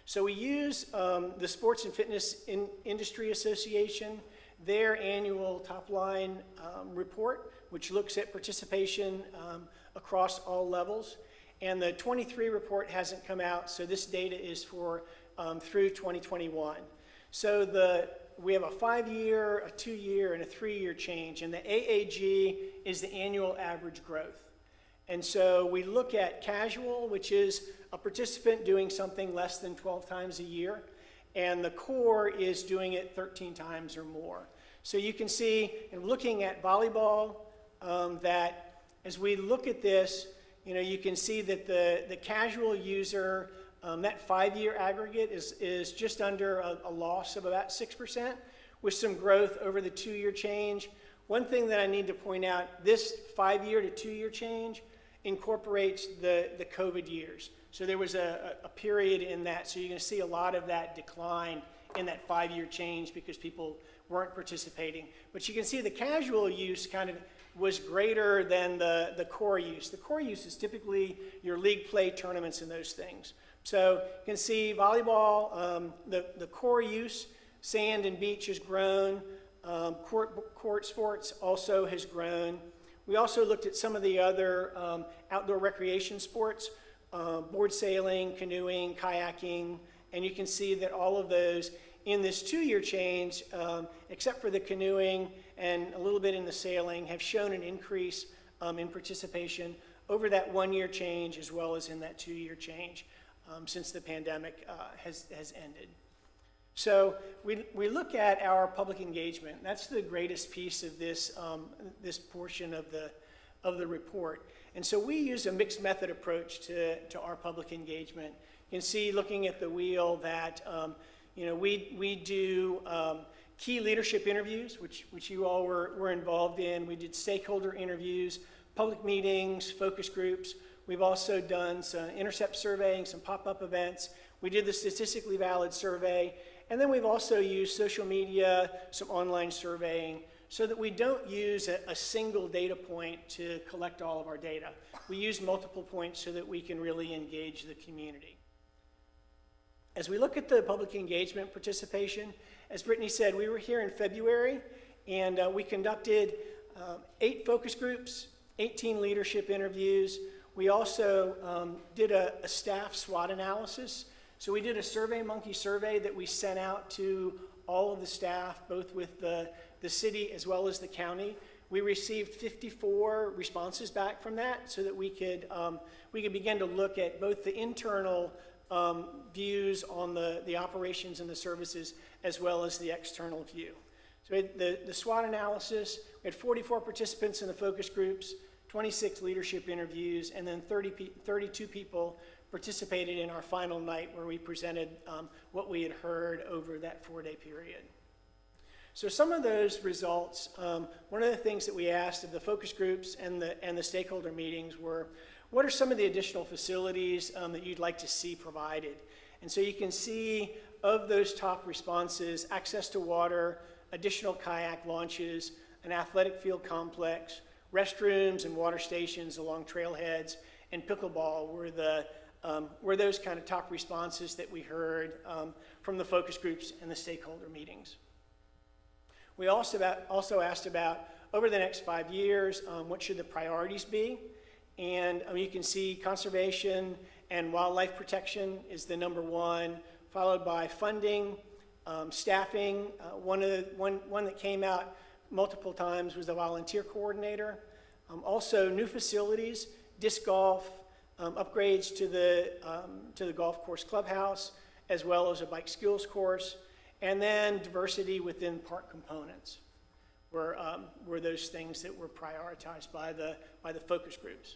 So we use the Sports and Fitness Industry Association, their annual top-line report, which looks at participation across all levels. And the 23 report hasn't come out, so this data is for through 2021. So we have a 5-year, a 2-year, and a 3-year change, and the AAG is the annual average growth. And so we look at casual, which is a participant doing something less than 12 times a year, and the core is doing it 13 times or more. So you can see, in looking at volleyball, that as we look at this, you can see that the casual user, that 5-year aggregate is just under a loss of about 6%, with some growth over the 2-year change. One thing that I need to point out, this 5-year to 2-year change incorporates the COVID years. So there was a period in that, so you're going to see a lot of that decline in that 5-year change because people weren't participating. But you can see the casual use kind of was greater than the core use. The core use is typically your league play tournaments and those things. So you can see volleyball, the core use, sand and beach has grown. Court sports also has grown. We also looked at some of the other outdoor recreation sports, board sailing, canoeing, kayaking, and you can see that all of those in this 2-year change, except for the canoeing and a little bit in the sailing, have shown an increase in participation over that 1-year change as well as in that 2-year change since the pandemic has ended. So we look at our public engagement. That's the greatest piece of this, this portion of of the report. And so we use a mixed method approach to our public engagement. You can see, looking at the wheel, that we do key leadership interviews, which you all were involved in. We did stakeholder interviews, public meetings, focus groups. We've also done some intercept surveying, some pop-up events. We did the statistically valid survey, and then we've also used social media, some online surveying, so that we don't use a single data point to collect all of our data. We use multiple points so that we can really engage the community. As we look at the public engagement participation, as Brittany said, we were here in February, and we conducted 8 focus groups, 18 leadership interviews. We also did a staff SWOT analysis. So we did a SurveyMonkey survey that we sent out to all of the staff, both with the city as well as the county. We received 54 responses back from that, so that we could begin to look at both the internal views on the operations and the services, as well as the external view. So we had the SWOT analysis. We had 44 participants in the focus groups, 26 leadership interviews, and then 32 people participated in our final night, where we presented what we had heard over that 4-day period. So some of those results, one of the things that we asked of the focus groups and the stakeholder meetings were, what are some of the additional facilities that you'd like to see provided? And so you can see, of those top responses, access to water, additional kayak launches, an athletic field complex, restrooms and water stations along trailheads, and pickleball were those kind of top responses that we heard from the focus groups and the stakeholder meetings. We also asked about, over the next 5 years, what should the priorities be? And you can see conservation and wildlife protection is the #1, followed by funding, staffing. One that came out multiple times was the volunteer coordinator. Also new facilities, disc golf, upgrades to the golf course clubhouse, as well as a bike skills course, and then diversity within park components were those things that were prioritized by the focus groups.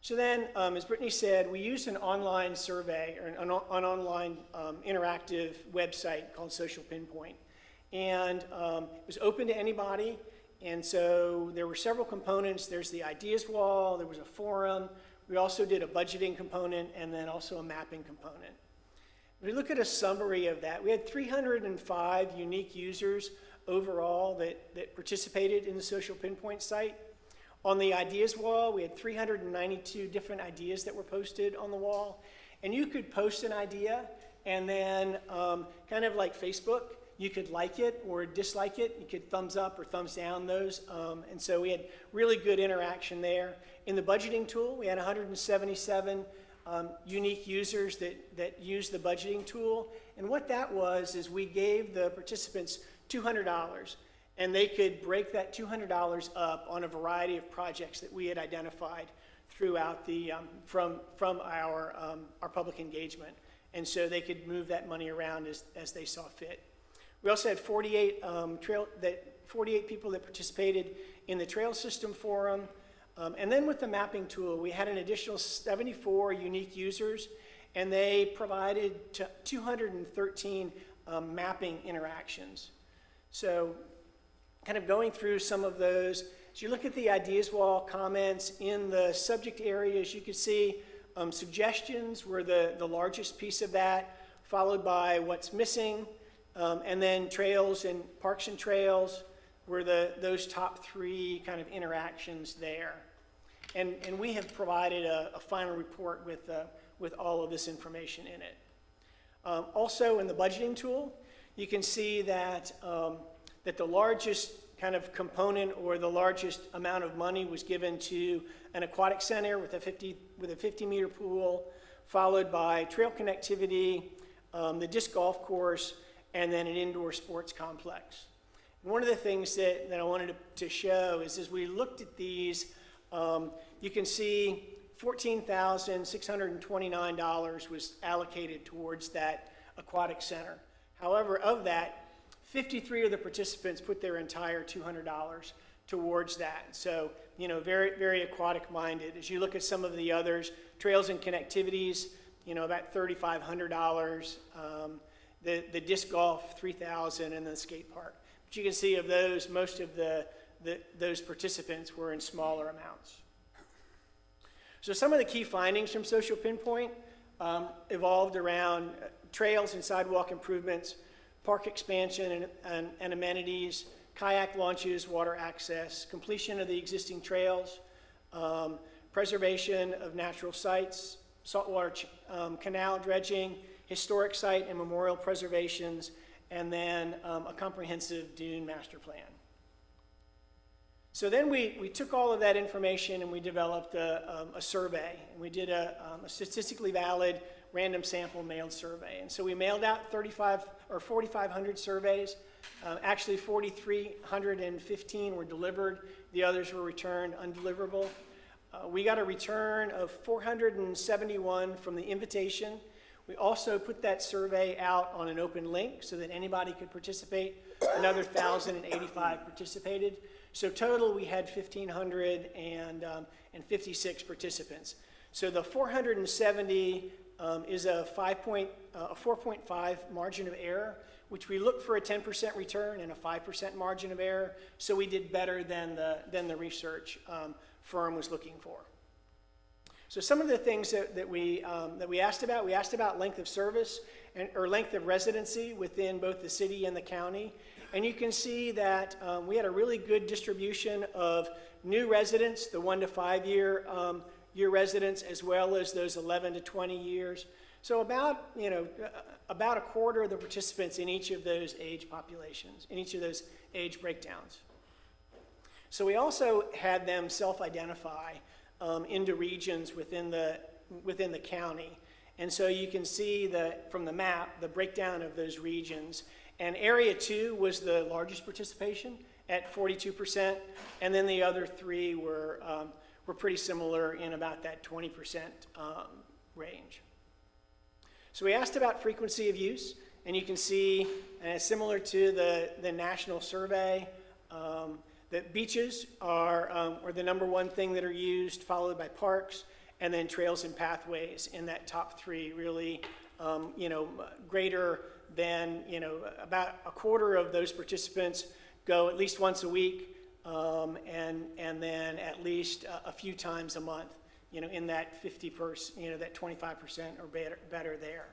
So then, as Brittany said, we used an online survey, or an online interactive website called Social Pinpoint, and it was open to anybody. And so there were several components. There's the ideas wall, there was a forum. We also did a budgeting component, and then also a mapping component. If we look at a summary of that, we had 305 unique users overall that participated in the Social Pinpoint site. On the ideas wall, we had 392 different ideas that were posted on the wall. And you could post an idea, and then kind of like Facebook, you could like it or dislike it. You could thumbs up or thumbs down those. And so we had really good interaction there. In the budgeting tool, we had 177 unique users that used the budgeting tool. And what that was is we gave the participants $200, and they could break that $200 up on a variety of projects that we had identified throughout the from our public engagement. And so they could move that money around as they saw fit. We also had 48 people that participated in the Trail System Forum. And then with the mapping tool, we had an additional 74 unique users, and they provided 213 mapping interactions. So kind of going through some of those, as you look at the ideas wall comments in the subject areas, you can see suggestions were the largest piece of that, followed by what's missing, and then trails and parks and trails were those top 3 kind of interactions there. And we have provided a final report with all of this information in it. Also in the budgeting tool, you can see that that the largest kind of component, or the largest amount of money, was given to an aquatic center with a 50-meter pool, followed by trail connectivity, the disc golf course, and then an indoor sports complex. And one of the things that I wanted to show is, as we looked at these, you can see $14,629 was allocated towards that aquatic center. However, of that, 53 of the participants put their entire $200 towards that. So, very, very aquatic minded. As you look at some of the others, trails and connectivities, about $3,500. The disc golf, $3,000, and the skate park. But you can see of those, most of those participants were in smaller amounts. So some of the key findings from Social Pinpoint evolved around trails and sidewalk improvements, park expansion and amenities, kayak launches, water access, completion of the existing trails, preservation of natural sites, saltwater canal dredging, historic site and memorial preservations, and then a comprehensive dune master plan. So then we took all of that information and we developed a survey. And we did a statistically valid random sample mailed survey. And so we mailed out 4,500 surveys. Actually, 4,315 were delivered. The others were returned undeliverable. We got a return of 471 from the invitation. We also put that survey out on an open link so that anybody could participate. Another 1,085 participated. So total, we had 1,556 participants. So the 470 is a 4.5 margin of error, which we look for a 10% return and a 5% margin of error. So we did better than the research firm was looking for. So some of the things that we asked about length of service or length of residency within both the city and the county. And you can see that we had a really good distribution of new residents, the 1 to 5 year residents, as well as those 11 to 20 years. So about a quarter of the participants in each of those age populations, in each of those age breakdowns. So we also had them self-identify into regions within the county. And so you can see from the map, the breakdown of those regions. And Area 2 was the largest participation at 42%, and then the other three were pretty similar in about that 20% range. So we asked about frequency of use, and you can see, similar to the national survey, that beaches are the number one thing that are used, followed by parks, and then trails and pathways in that top three, really, greater than, about a quarter of those participants go at least once a week, and then at least a few times a month, in that 50%, that 25% or better there.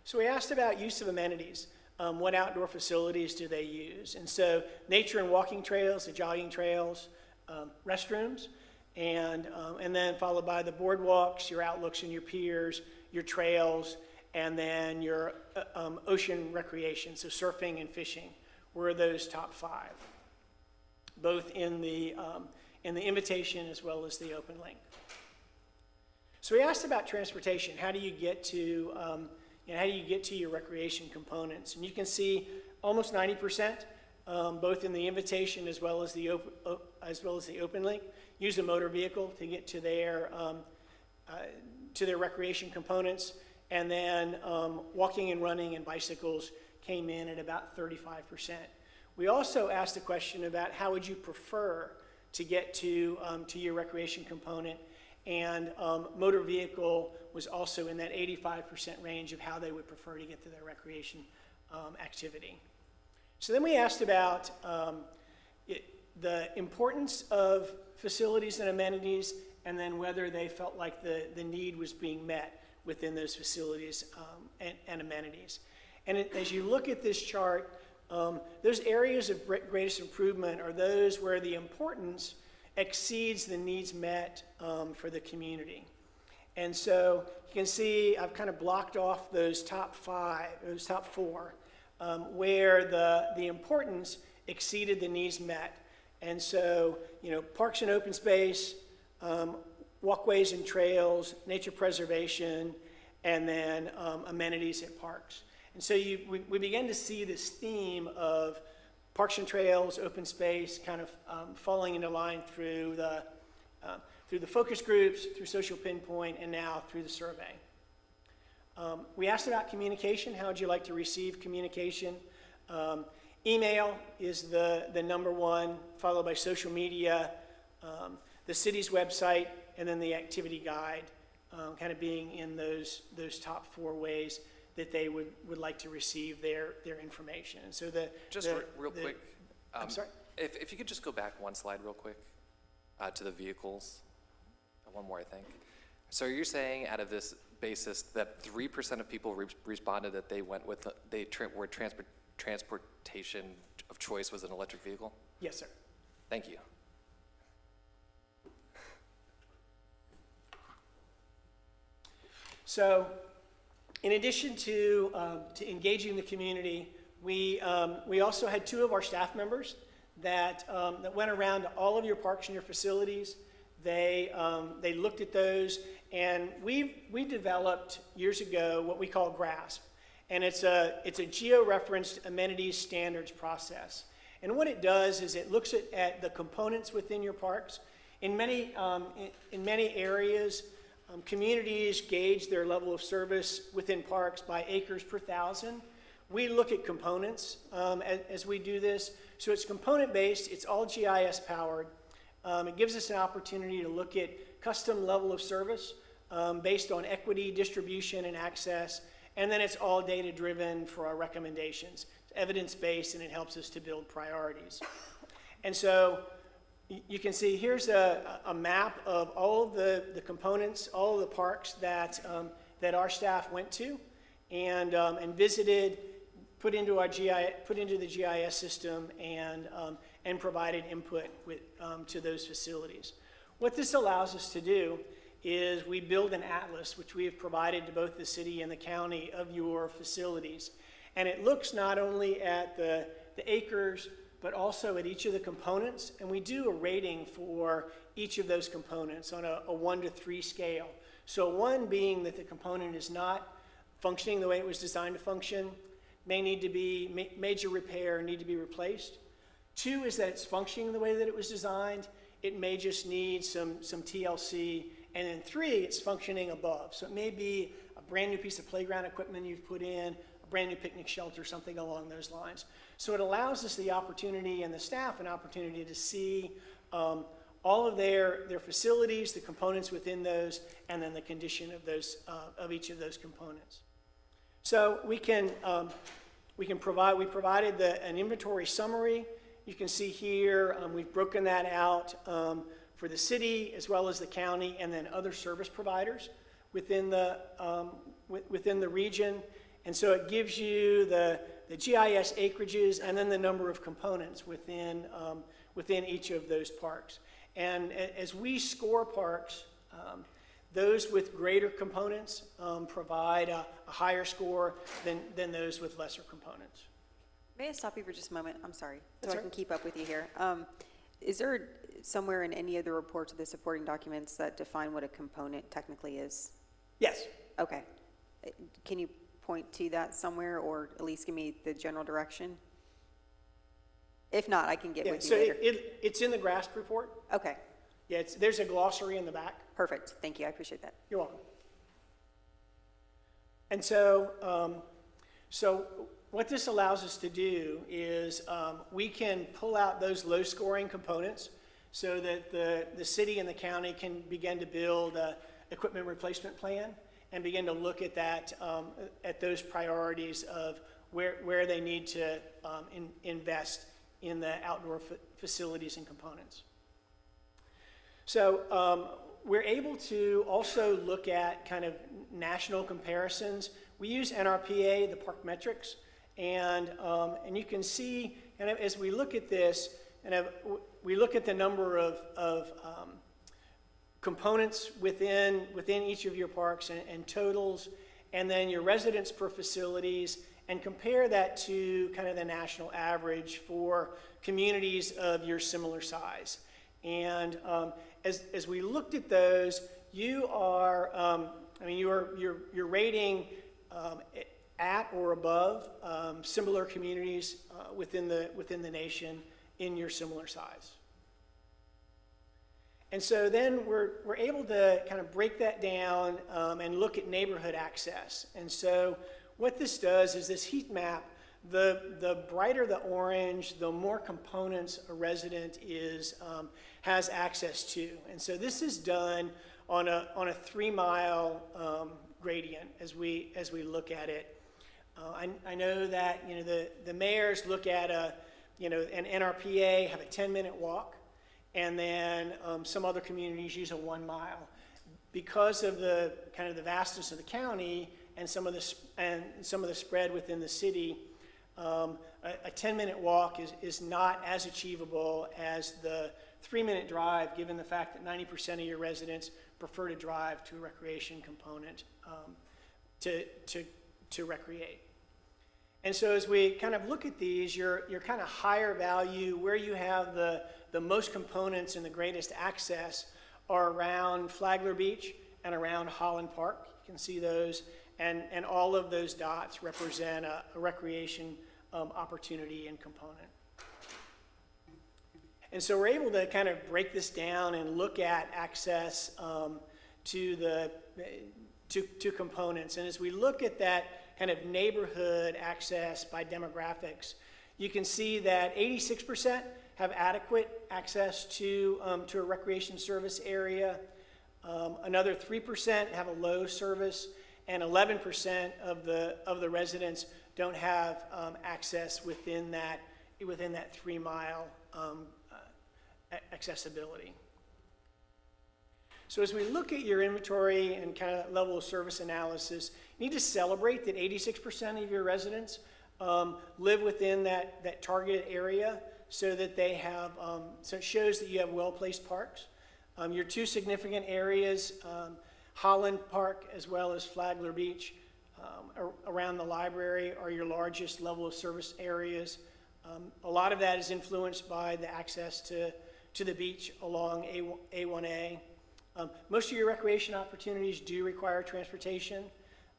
So we asked about use of amenities. What outdoor facilities do they use? And so nature and walking trails, the jogging trails, restrooms, and then followed by the boardwalks, your outlooks and your piers, your trails, and then your ocean recreation, so surfing and fishing were those top 5, both in the invitation as well as the open link. So we asked about transportation. How do you get to your recreation components? And you can see almost 90%, both in the invitation as well as the open link, use a motor vehicle to get to their recreation components. And then walking and running and bicycles came in at about 35%. We also asked a question about how would you prefer to get to your recreation component, and motor vehicle was also in that 85% range of how they would prefer to get to their recreation activity. So then we asked about the importance of facilities and amenities, and then whether they felt like the need was being met within those facilities and amenities. And as you look at this chart, those areas of greatest improvement are those where the importance exceeds the needs met for the community. And so you can see I've kind of blocked off those top 4, where the importance exceeded the needs met. And so, parks and open space, walkways and trails, nature preservation, and then amenities at parks. And so we began to see this theme of parks and trails, open space, kind of falling into line through the focus groups, through Social Pinpoint, and now through the survey. We asked about communication. How would you like to receive communication? Email is the number one, followed by social media, the city's website, and then the activity guide, kind of being in those top 4 ways that they would like to receive their information. And so Real quick. I'm sorry? If you could just go back one slide real quick to the vehicles. One more, I think. So you're saying out of this basis that 3% of people responded that they went with, transportation of choice was an electric vehicle? Yes, sir. Thank you. So, in addition to engaging the community, we also had 2 of our staff members that went around to all of your parks and your facilities. They looked at those, and we developed years ago what we call GRASP, and it's a geo-referenced amenities standards process. And what it does is it looks at the components within your parks. In many areas, communities gauge their level of service within parks by acres per thousand. We look at components as we do this. So it's component-based, it's all GIS powered. It gives us an opportunity to look at custom level of service based on equity, distribution, and access. And then it's all data-driven for our recommendations. It's evidence-based, and it helps us to build priorities. And so you can see here's a map of all of the components, all of the parks that our staff went to and visited, put into the GIS system, and provided input to those facilities. What this allows us to do is we build an atlas, which we have provided to both the city and the county of your facilities. And it looks not only at the acres, but also at each of the components. And we do a rating for each of those components on a 1 to 3 scale. So 1 being that the component is not functioning the way it was designed to function, may need to be major repair, need to be replaced. 2 is that it's functioning the way that it was designed. It may just need some TLC. And then 3, it's functioning above. So it may be a brand new piece of playground equipment you've put in, a brand new picnic shelter, something along those lines. So it allows us the opportunity, and the staff an opportunity, to see all of their facilities, the components within those, and then the condition of those of each of those components. So we provided an inventory summary. You can see here we've broken that out for the city as well as the county, and then other service providers within the region. And so it gives you the GIS acreages and then the number of components within each of those parks. And as we score parks, those with greater components provide a higher score than those with lesser components. May I stop you for just a moment? I'm sorry, That's so I can keep up with you here. Is there somewhere in any of the reports or the supporting documents that define what a component technically is? Yes. Okay. Can you point to that somewhere, or at least give me the general direction? If not, I can get with you later. It's in the GRASP report. Okay. Yeah, there's a glossary in the back. Perfect. Thank you. I appreciate that. You're welcome. And so, what this allows us to do is we can pull out those low-scoring components so that the city and the county can begin to build an equipment replacement plan and begin to look at that, at those priorities of where they need to invest in the outdoor facilities and components. So we're able to also look at kind of national comparisons. We use NRPA, the park metrics, and you can see, kind of as we look at this, and we look at the number of components within each of your parks and totals, and then your residents per facilities, and compare that to kind of the national average for communities of your similar size. And as we looked at those, you are, you're rating at or above similar communities within the nation in your similar size. And so then we're able to kind of break that down and look at neighborhood access. And so what this does is this heat map The brighter the orange, the more components a resident has access to. And so this is done on a 3-mile gradient as we look at it. I know that the mayors look at an NRPA, have a 10-minute walk, and then some other communities use a 1 mile. Because of the kind of the vastness of the county and some of the spread within the city, a 10-minute walk is not as achievable as the 3-minute drive, given the fact that 90% of your residents prefer to drive to a recreation component to recreate. And so as we kind of look at these, your kind of higher value, where you have the most components and the greatest access, are around Flagler Beach and around Holland Park. You can see those, and all of those dots represent a recreation opportunity and component. And so we're able to kind of break this down and look at access to components. And as we look at that kind of neighborhood access by demographics, you can see that 86% have adequate access to a recreation service area. Another 3% have a low service, and 11% of the residents don't have access within that 3-mile accessibility. So as we look at your inventory and kind of that level of service analysis, you need to celebrate that 86% of your residents live within that targeted area, so that they have, so it shows that you have well-placed parks. Your two significant areas, Holland Park as well as Flagler Beach, around the library, are your largest level of service areas. A lot of that is influenced by the access to the beach along A1A. Most of your recreation opportunities do require transportation.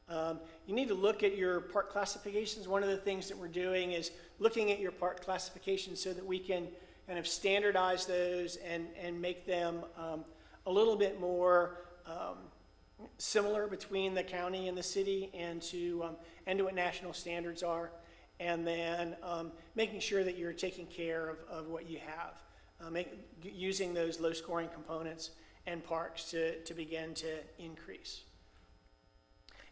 You need to look at your park classifications. One of the things that we're doing is looking at your park classifications so that we can kind of standardize those and make them a little bit more similar between the county and the city, and to what national standards are, and then making sure that you're taking care of what you have, using those low-scoring components and parks to begin to increase.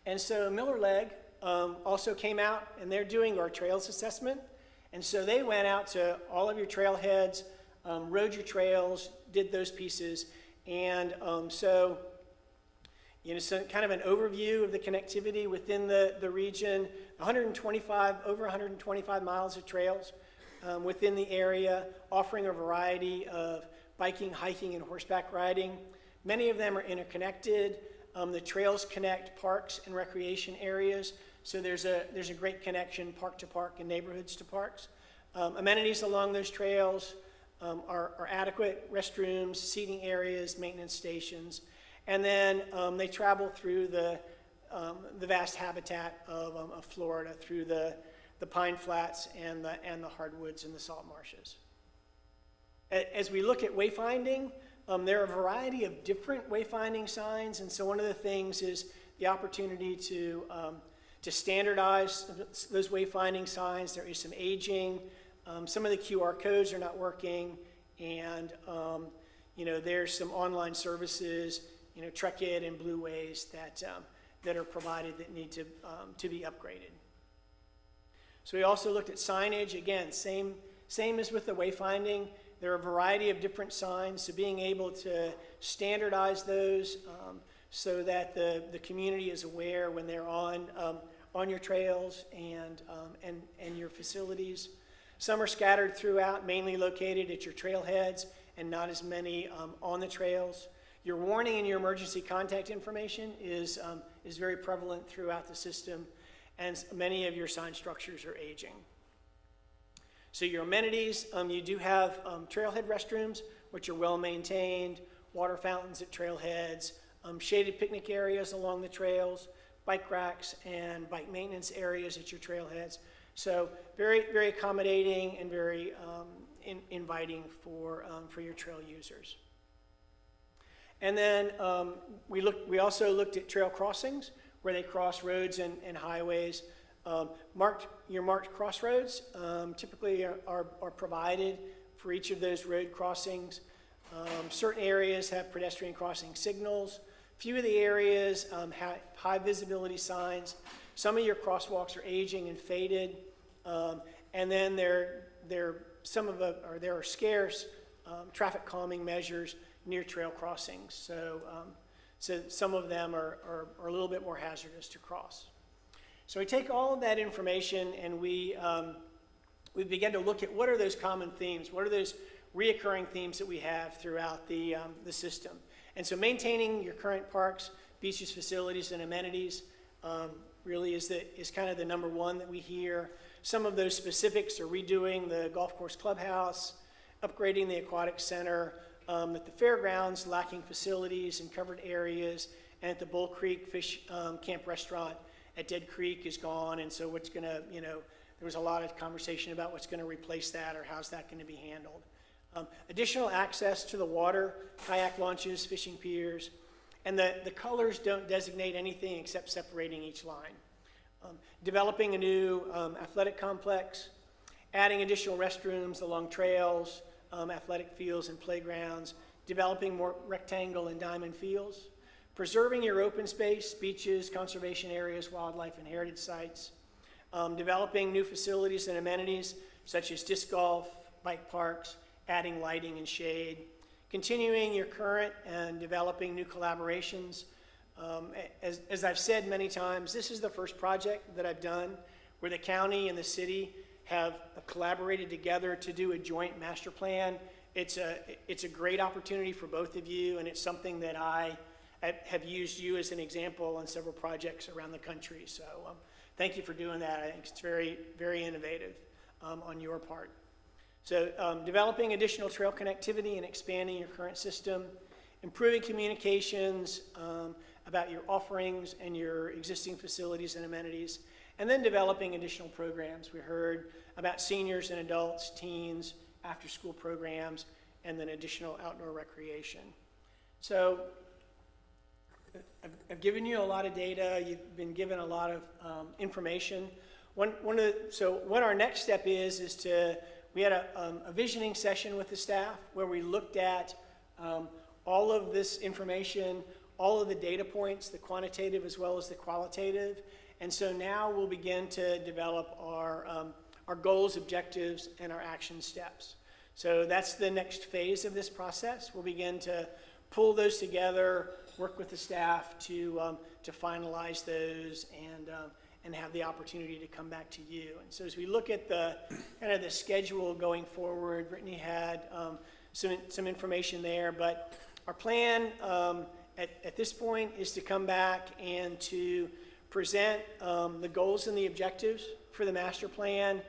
And so Miller Leg also came out, and they're doing our trails assessment. And so they went out to all of your trailheads, rode your trails, did those pieces. And so kind of an overview of the connectivity within the region, over 125 miles of trails within the area, offering a variety of biking, hiking, and horseback riding. Many of them are interconnected. The trails connect parks and recreation areas, so there's a great connection, park to park and neighborhoods to parks. Amenities along those trails are adequate: restrooms, seating areas, maintenance stations, and then they travel through the vast habitat of Florida, through the pine flats and the hardwoods and the salt marshes. As we look at wayfinding, there are a variety of different wayfinding signs, and so one of the things is the opportunity to standardize those wayfinding signs. There is some aging. Some of the QR codes are not working, and there's some online services, Trekit and Blue Ways that are provided that need to be upgraded. So we also looked at signage. Again, same as with the wayfinding. There are a variety of different signs, so being able to standardize those so that the community is aware when they're on your trails and your facilities. Some are scattered throughout, mainly located at your trailheads, and not as many on the trails. Your warning and your emergency contact information is very prevalent throughout the system, and many of your sign structures are aging. So your amenities, you do have trailhead restrooms, which are well maintained, water fountains at trailheads, shaded picnic areas along the trails, bike racks, and bike maintenance areas at your trailheads. So very, very accommodating and very inviting for your trail users. And then we also looked at trail crossings, where they cross roads and highways. Your marked crossroads typically are provided for each of those road crossings. Certain areas have pedestrian crossing signals. Few of the areas have high visibility signs. Some of your crosswalks are aging and faded. And then there are scarce traffic calming measures near trail crossings. So some of them are a little bit more hazardous to cross. So we take all of that information and we begin to look at what are those common themes, what are those reoccurring themes that we have throughout the system. And so maintaining your current parks, beaches, facilities, and amenities really is kind of the number one that we hear. Some of those specifics are redoing the golf course clubhouse, upgrading the aquatic center, at the fairgrounds, lacking facilities and covered areas, and at the Bull Creek Fish Camp Restaurant at Dead Creek is gone, and so what's going to, there was a lot of conversation about what's going to replace that or how's that going to be handled. Additional access to the water, kayak launches, fishing piers, and the colors don't designate anything except separating each line. Developing a new athletic complex, adding additional restrooms along trails, athletic fields and playgrounds, developing more rectangle and diamond fields, preserving your open space, beaches, conservation areas, wildlife and heritage sites, developing new facilities and amenities such as disc golf, bike parks, adding lighting and shade, continuing your current and developing new collaborations. As I've said many times, this is the first project that I've done where the county and the city have collaborated together to do a joint master plan. It's a great opportunity for both of you, and it's something that I have used you as an example on several projects around the country. So thank you for doing that. I think it's very, very innovative on your part. So developing additional trail connectivity and expanding your current system, improving communications about your offerings and your existing facilities and amenities, and then developing additional programs. We heard about seniors and adults, teens, after-school programs, and then additional outdoor recreation. So I've given you a lot of data. You've been given a lot of information. So what our next step is we had a visioning session with the staff where we looked at all of this information, all of the data points, the quantitative as well as the qualitative. And so now we'll begin to develop our goals, objectives, and our action steps. So that's the next phase of this process. We'll begin to pull those together, work with the staff to finalize those and have the opportunity to come back to you. And so as we look at the kind of the schedule going forward, Brittany had some information there, but our plan at this point is to come back and to present the goals and the objectives for the master plan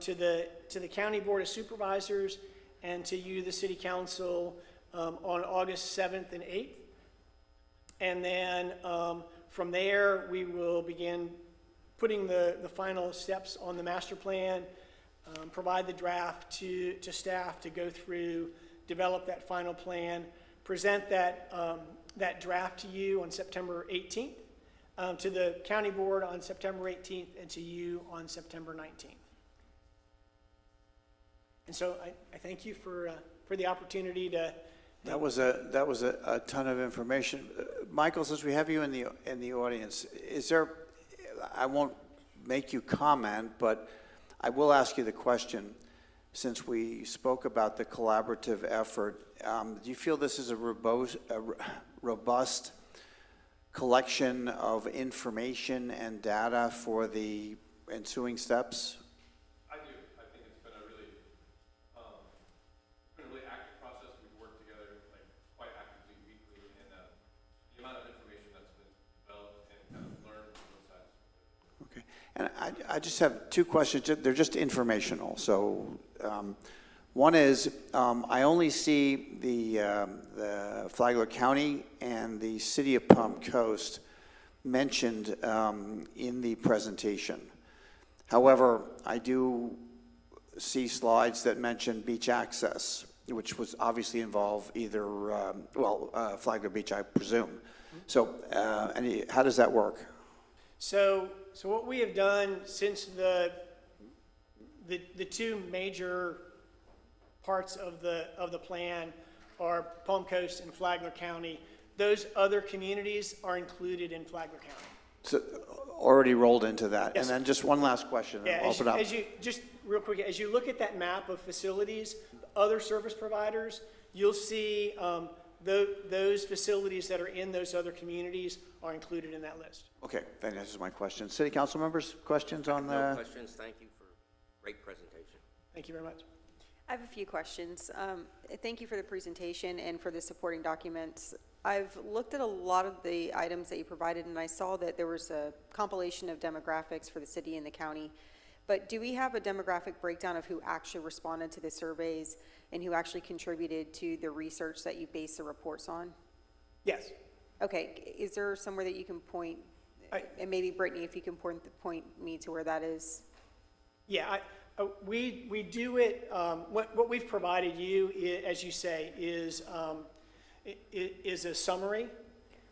to the County Board of Supervisors and to you, the City Council, on August 7th and 8th. And then from there, we will begin putting the final steps on the master plan, provide the draft to staff to go through, develop that final plan, present that draft to you on September 18th, to the County Board on September 18th, and to you on September 19th. And so I thank you for the opportunity to. That was a ton of information. Michael, since we have you in the audience, is there? I won't make you comment, but I will ask you the question. Since we spoke about the collaborative effort, do you feel this is a robust collection of information and data for the ensuing steps? I do. I think it's been a really active process. We've worked together quite actively weekly, and the amount of information that's been developed and kind of learned from both sides. Okay, and I just have two questions. They're just informational. So one is I only see the Flagler County and the City of Palm Coast mentioned in the presentation. However, I do see slides that mention beach access, which was obviously involve either, Flagler Beach, I presume. So how does that work? So what we have done since the two major parts of the plan are Palm Coast and Flagler County. Those other communities are included in Flagler County. So already rolled into that. Yes. And then just one last question, and Yeah, I'll open up. as you, just real quick, as you look at that map of facilities, other service providers, you'll see those facilities that are in those other communities are included in that list. Okay, that answers my question. City council members, questions on No the? questions. Thank you for great presentation. Thank you very much. I have a few questions. Thank you for the presentation and for the supporting documents. I've looked at a lot of the items that you provided, and I saw that there was a compilation of demographics for the city and the county. But do we have a demographic breakdown of who actually responded to the surveys and who actually contributed to the research that you base the reports on? Yes. Okay, is there somewhere that you can point, and maybe Brittany, if you can point me to where that is? Yeah, we do it, what we've provided you, as you say, is a summary.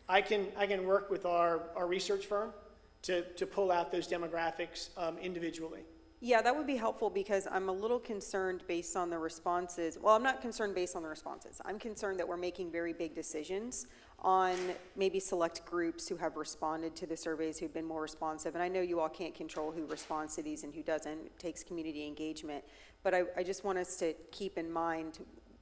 I can work with our research firm to pull out those demographics individually. Yeah, that would be helpful because I'm a little concerned based on the responses. Well, I'm not concerned based on the responses. I'm concerned that we're making very big decisions on maybe select groups who have responded to the surveys, who've been more responsive. And I know you all can't control who responds to these and who doesn't. It takes community engagement. But I just want us to keep in mind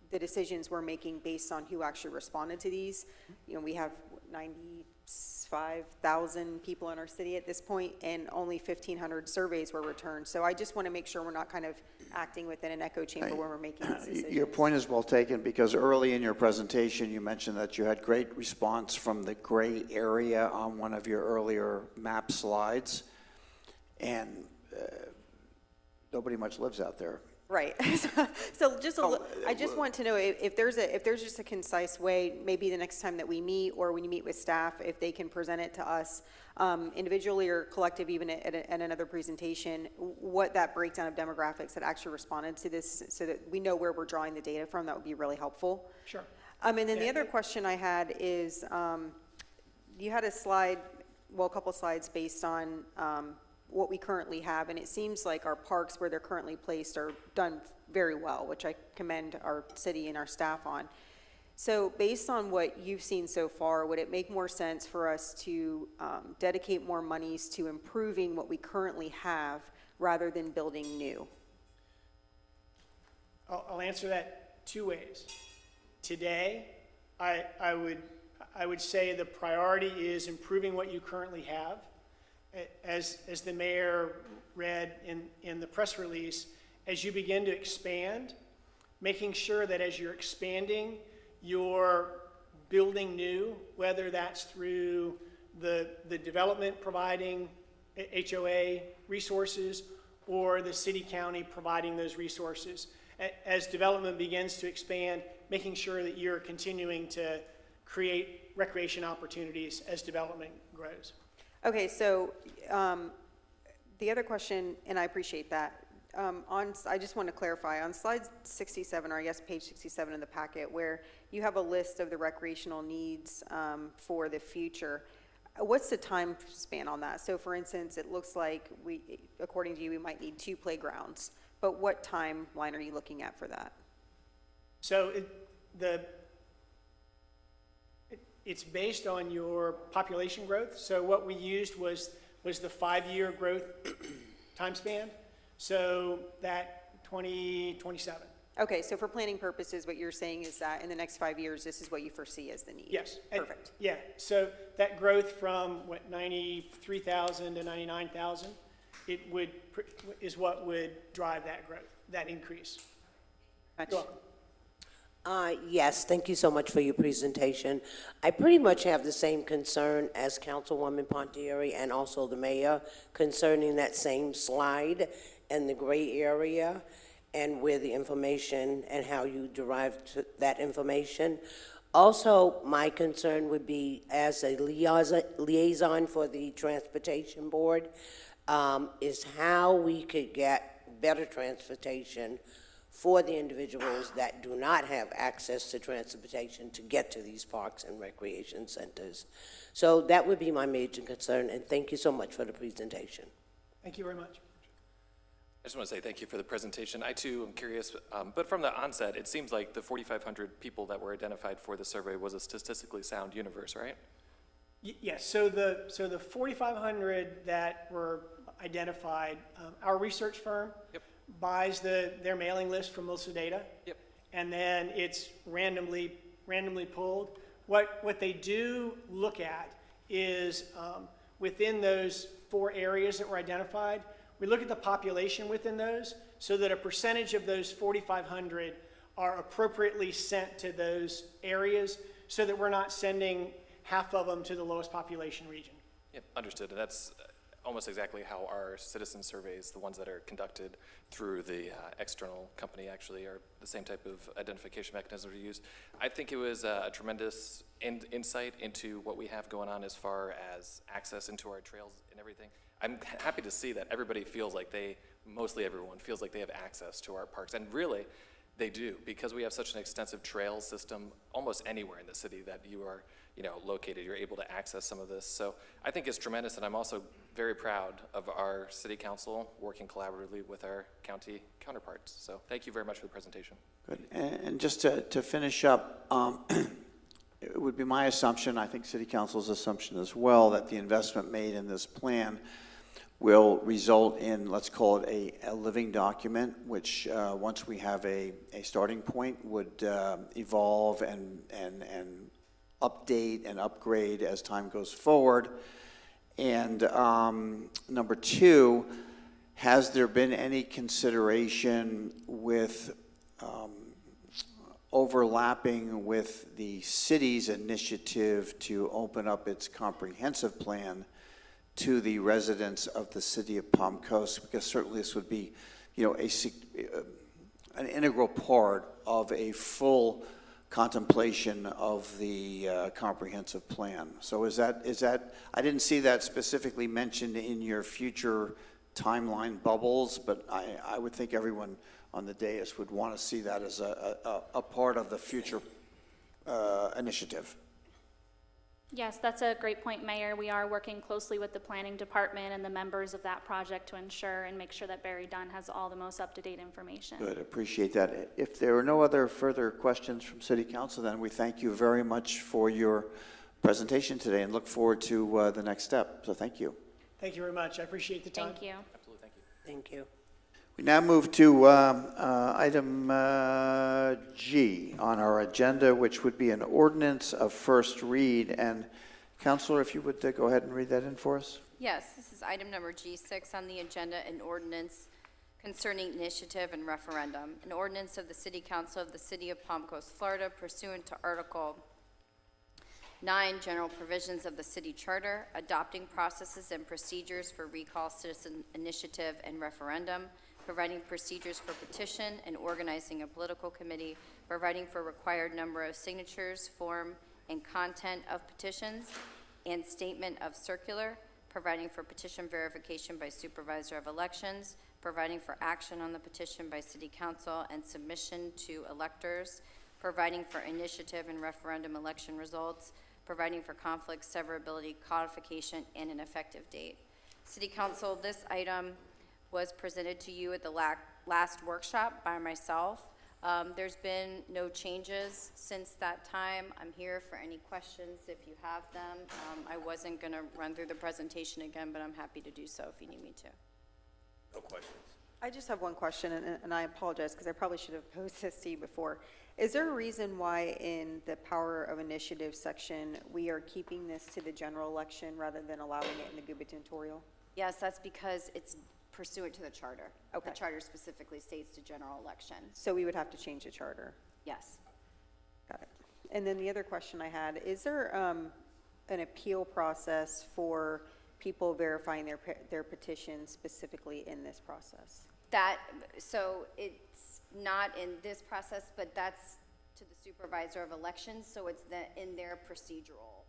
the decisions we're making based on who actually responded to these. You know, we have 95,000 people in our city at this point, and only 1,500 surveys were returned. So I just want to make sure we're not kind of acting within an echo chamber when we're making these decisions. Your point is well taken, because early in your presentation, you mentioned that you had great response from the gray area on one of your earlier map slides, and nobody much lives out there. Right. So just I just want to know if there's just a concise way, maybe the next time that we meet or when you meet with staff, if they can present it to us individually or collective, even at another presentation, what that breakdown of demographics that actually responded to this, so that we know where we're drawing the data from. That would be really helpful. Sure. And then the other question I had is, you had a slide, well, a couple slides based on what we currently have, and it seems like our parks where they're currently placed are done very well, which I commend our city and our staff on. So based on what you've seen so far, would it make more sense for us to dedicate more monies to improving what we currently have rather than building new? I'll answer that two ways. Today, I would say the priority is improving what you currently have. As the mayor read in the press release, as you begin to expand, making sure that as you're expanding, you're building new, whether that's through the development providing HOA resources or the city county providing those resources. As development begins to expand, making sure that you're continuing to create recreation opportunities as development grows. Okay, so the other question, and I appreciate that, I just want to clarify, on slide 67, or I guess page 67 in the packet, where you have a list of the recreational needs for the future, what's the time span on that? So for instance, it looks like according to you, we might need 2 playgrounds, but what timeline are you looking at for that? So it's based on your population growth. So what we used was the 5-year growth time span. So that 2027. Okay, so for planning purposes, what you're saying is that in the next 5 years, this is what you foresee as the need? Yes. Perfect. Yeah, so that growth from 93,000 to 99,000, is what would drive that growth, that increase. You're welcome. Yes, thank you so much for your presentation. I pretty much have the same concern as Councilwoman Pontieri and also the mayor concerning that same slide and the gray area and where the information and how you derived that information. Also, my concern would be as a liaison for the Transportation Board, is how we could get better transportation for the individuals that do not have access to transportation to get to these parks and recreation centers. So that would be my major concern, and thank you so much for the presentation. Thank you very much. I just want to say thank you for the presentation. I too am curious, but from the onset, it seems like the 4,500 people that were identified for the survey was a statistically sound universe, right? Yes, so the 4,500 that were identified, our research firm buys their mailing list from Melissa Data. Yep. And then it's randomly pulled. What they do look at is within those 4 areas that were identified, we look at the population within those so that a percentage of those 4,500 are appropriately sent to those areas so that we're not sending half of them to the lowest population region. Yep, understood. And that's almost exactly how our citizen surveys, the ones that are conducted through the external company, actually are the same type of identification mechanism we use. I think it was a tremendous insight into what we have going on as far as access into our trails and everything. I'm happy to see that everybody feels like mostly everyone feels like they have access to our parks. And really, they do, because we have such an extensive trail system almost anywhere in the city that you are located, you're able to access some of this. So I think it's tremendous, and I'm also very proud of our city council working collaboratively with our county counterparts. So thank you very much for the presentation. Good. And just to finish up, it would be my assumption, I think city council's assumption as well, that the investment made in this plan will result in, let's call it a living document, which once we have a starting point would evolve and update and upgrade as time goes forward. And number 2, has there been any consideration with overlapping with the city's initiative to open up its comprehensive plan to the residents of the city of Palm Coast? Because certainly this would be, an integral part of a full contemplation of the comprehensive plan. So is that, I didn't see that specifically mentioned in your future timeline bubbles, but I would think everyone on the dais would want to see that as a part of the future initiative. Yes, that's a great point, Mayor. We are working closely with the planning department and the members of that project to ensure and make sure that Barry Dunn has all the most up-to-date information. Good, appreciate that. If there are no other further questions from City Council, then we thank you very much for your presentation today and look forward to the next step. So thank you. Thank you very much. I appreciate the time. Thank you. Absolutely, thank you. Thank you. We now move to item G on our agenda, which would be an ordinance of first read. And Councilor, if you would go ahead and read that in for us. Yes, this is item number G6 on the agenda, an ordinance concerning initiative and referendum. An ordinance of the City Council of the City of Palm Coast, Florida, pursuant to Article 9, General Provisions of the City Charter, adopting processes and procedures for recall, citizen initiative, and referendum, providing procedures for petition and organizing a political committee, providing for required number of signatures, form, and content of petitions, and statement of circular, providing for petition verification by supervisor of elections, providing for action on the petition by city council and submission to electors, providing for initiative and referendum election results, providing for conflict severability, codification, and an effective date. City Council, this item was presented to you at the last workshop by myself. There's been no changes since that time. I'm here for any questions if you have them. I wasn't going to run through the presentation again, but I'm happy to do so if you need me to. No questions. I just have one question, and I apologize because I probably should have posed this to you before. Is there a reason why in the power of initiative section we are keeping this to the general election rather than allowing it in the gubernatorial? Yes, that's because it's pursuant to the charter. Okay. The charter specifically states to general election. So we would have to change the charter. Yes. Got it. And then the other question I had, is there an appeal process for people verifying their petitions specifically in this process? So it's not in this process, but that's to the supervisor of elections, so it's in their procedural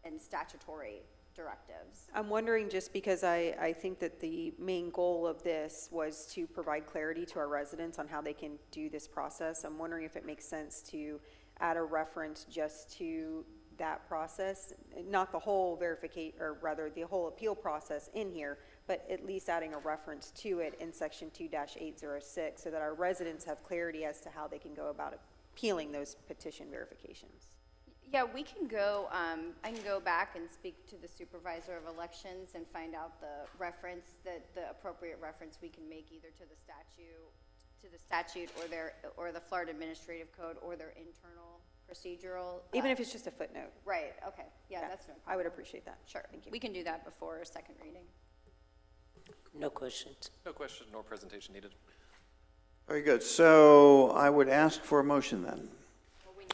and statutory directives. I'm wondering, just because I think that the main goal of this was to provide clarity to our residents on how they can do this process. I'm wondering if it makes sense to add a reference just to that process, not the whole or rather the whole appeal process in here, but at least adding a reference to it in section 2-806 so that our residents have clarity as to how they can go about appealing those petition verifications. Yeah, we can go, I can go back and speak to the supervisor of elections and find out the appropriate reference we can make either to the statute or the Florida Administrative Code or their internal procedural. Even if it's just a footnote. Right, okay, yeah, that's no problem. I would appreciate that. Sure, Thank you. We can do that before second reading. No questions. No question nor presentation needed. Very good. So I would ask for a motion then.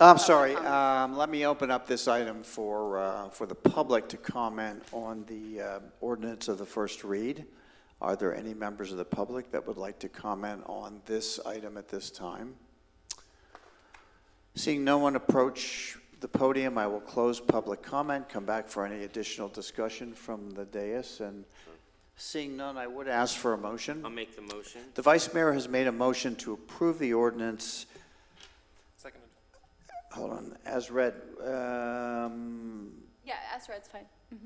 I'm sorry. Let me open up this item for the public to comment on the ordinance of the first read. Are there any members of the public that would like to comment on this item at this time? Seeing no one approach the podium, I will close public comment, come back for any additional discussion from the dais, and seeing none, I would ask for a motion. I'll make the motion. The Vice Mayor has made a motion to approve the ordinance. Seconded. Hold on, as read. Yeah, as read's fine.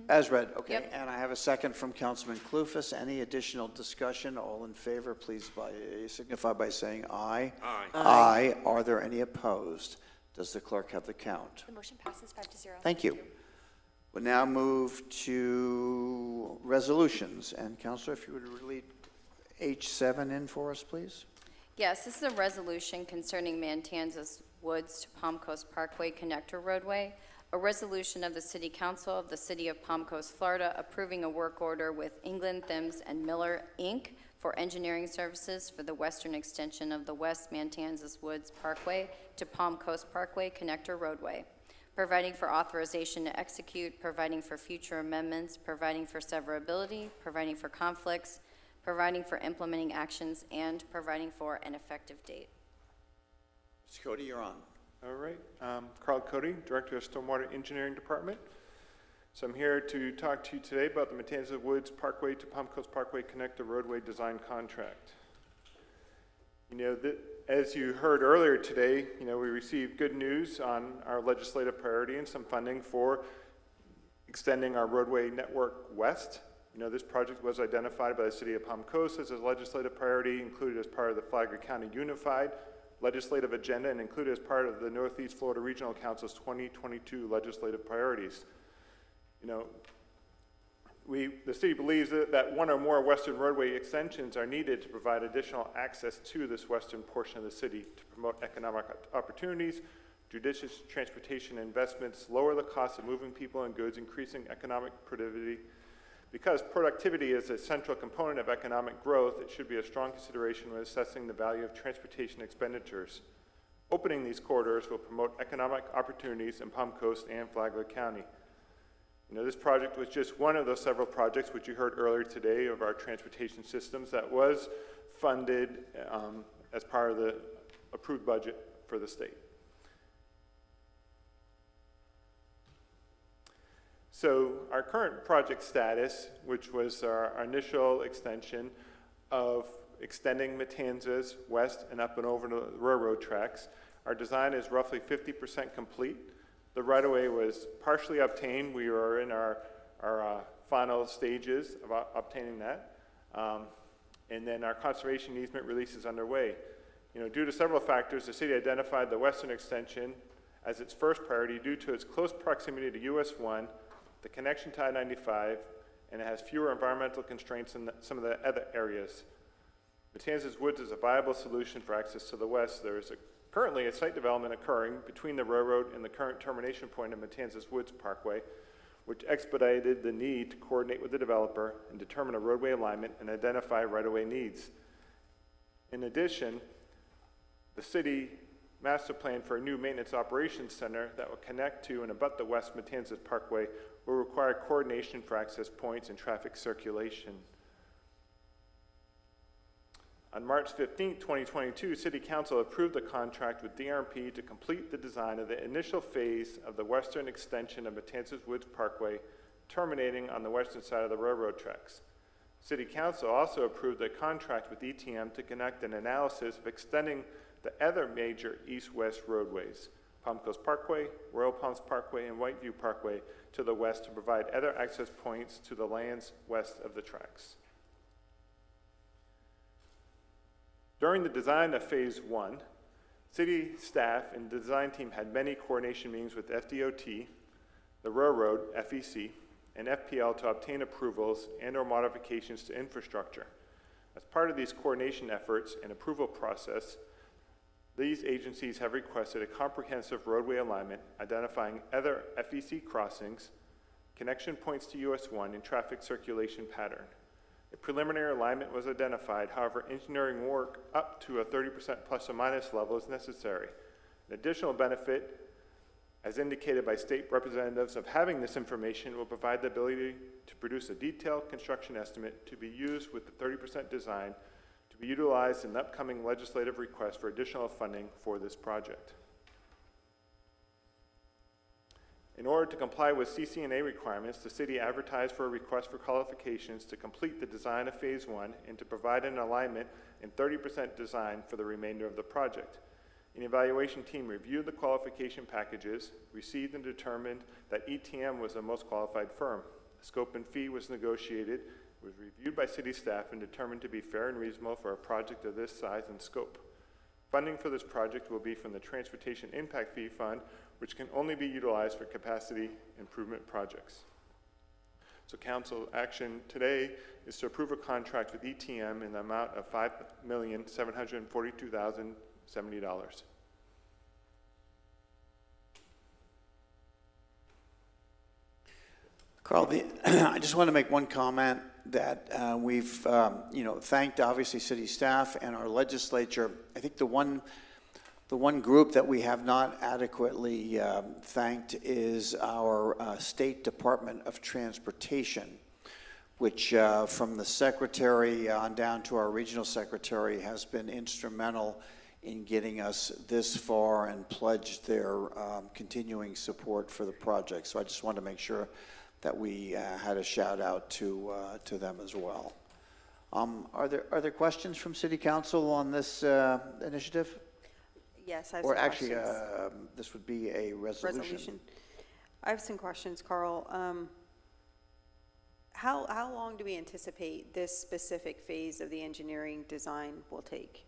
As read, okay. Yep. And I have a second from Councilman Clufus. Any additional discussion? All in favor, please signify by saying aye. Aye. Aye. Are there any opposed? Does the clerk have the count? The motion passes 5-0. Thank you. We'll now move to resolutions. And Councilor, if you would read H7 in for us, please. Yes, this is a resolution concerning Matanzas Woods to Palm Coast Parkway Connector Roadway. A resolution of the City Council of the City of Palm Coast, Florida, approving a work order with England, Thims, and Miller, Inc. for engineering services for the western extension of the West Matanzas Woods Parkway to Palm Coast Parkway Connector Roadway, providing for authorization to execute, providing for future amendments, providing for severability, providing for conflicts, providing for implementing actions, and providing for an effective date. Mr. Cody, you're on. All right. Carl Cody, Director of Stormwater Engineering Department. So I'm here to talk to you today about the Matanzas Woods Parkway to Palm Coast Parkway Connector Roadway Design Contract. You know, as you heard earlier today, we received good news on our legislative priority and some funding for extending our roadway network west. This project was identified by the City of Palm Coast as a legislative priority, included as part of the Flagler County Unified legislative agenda, and included as part of the Northeast Florida Regional Council's 2022 legislative priorities. The city believes that one or more western roadway extensions are needed to provide additional access to this western portion of the city to promote economic opportunities, judicious transportation investments, lower the cost of moving people and goods, increasing economic productivity. Because productivity is a central component of economic growth, it should be a strong consideration when assessing the value of transportation expenditures. Opening these corridors will promote economic opportunities in Palm Coast and Flagler County. This project was just one of those several projects which you heard earlier today of our transportation systems that was funded as part of the approved budget for the state. So our current project status, which was our initial extension of extending Matanzas west and up and over the railroad tracks, our design is roughly 50% complete. The right-of-way was partially obtained. We are in our final stages of obtaining that. And then our conservation easement release is underway. Due to several factors, the city identified the western extension as its first priority due to its close proximity to US 1, the connection to I-95, and it has fewer environmental constraints than some of the other areas. Matanzas Woods is a viable solution for access to the west. There is currently a site development occurring between the railroad and the current termination point of Matanzas Woods Parkway, which expedited the need to coordinate with the developer and determine a roadway alignment and identify right-of-way needs. In addition, the city master plan for a new maintenance operations center that will connect to and abut the West Matanzas Parkway will require coordination for access points and traffic circulation. On March 15, 2022, City Council approved a contract with DRP to complete the design of the initial phase of the western extension of Matanzas Woods Parkway terminating on the western side of the railroad tracks. City Council also approved a contract with ETM to conduct an analysis of extending the other major east-west roadways, Palm Coast Parkway, Royal Palms Parkway, and Whiteview Parkway to the west to provide other access points to the lands west of the tracks. During the design of Phase 1, city staff and the design team had many coordination meetings with FDOT, the railroad, FEC, and FPL to obtain approvals and/or modifications to infrastructure. As part of these coordination efforts and approval process, these agencies have requested a comprehensive roadway alignment identifying other FEC crossings, connection points to US 1, and traffic circulation pattern. A preliminary alignment was identified, however, engineering work up to a 30% plus or minus level is necessary. An additional benefit, as indicated by state representatives, of having this information will provide the ability to produce a detailed construction estimate to be used with the 30% design to be utilized in the upcoming legislative request for additional funding for this project. In order to comply with CC&A requirements, the city advertised for a request for qualifications to complete the design of Phase 1 and to provide an alignment and 30% design for the remainder of the project. An evaluation team reviewed the qualification packages, received and determined that ETM was the most qualified firm. The scope and fee was negotiated, was reviewed by city staff, and determined to be fair and reasonable for a project of this size and scope. Funding for this project will be from the Transportation Impact Fee Fund, which can only be utilized for capacity improvement projects. So council action today is to approve a contract with ETM in the amount of $5,742,070. Carl, I just want to make one comment that we've, thanked obviously city staff and our legislature. I think the one group that we have not adequately thanked is our State Department of Transportation, which from the secretary on down to our regional secretary has been instrumental in getting us this far and pledged their continuing support for the project. So I just wanted to make sure that we had a shout out to them as well. Are there questions from City Council on this initiative? Yes, I have Or some actually, questions. this would be a resolution. I have some questions, Carl. How long do we anticipate this specific phase of the engineering design will take?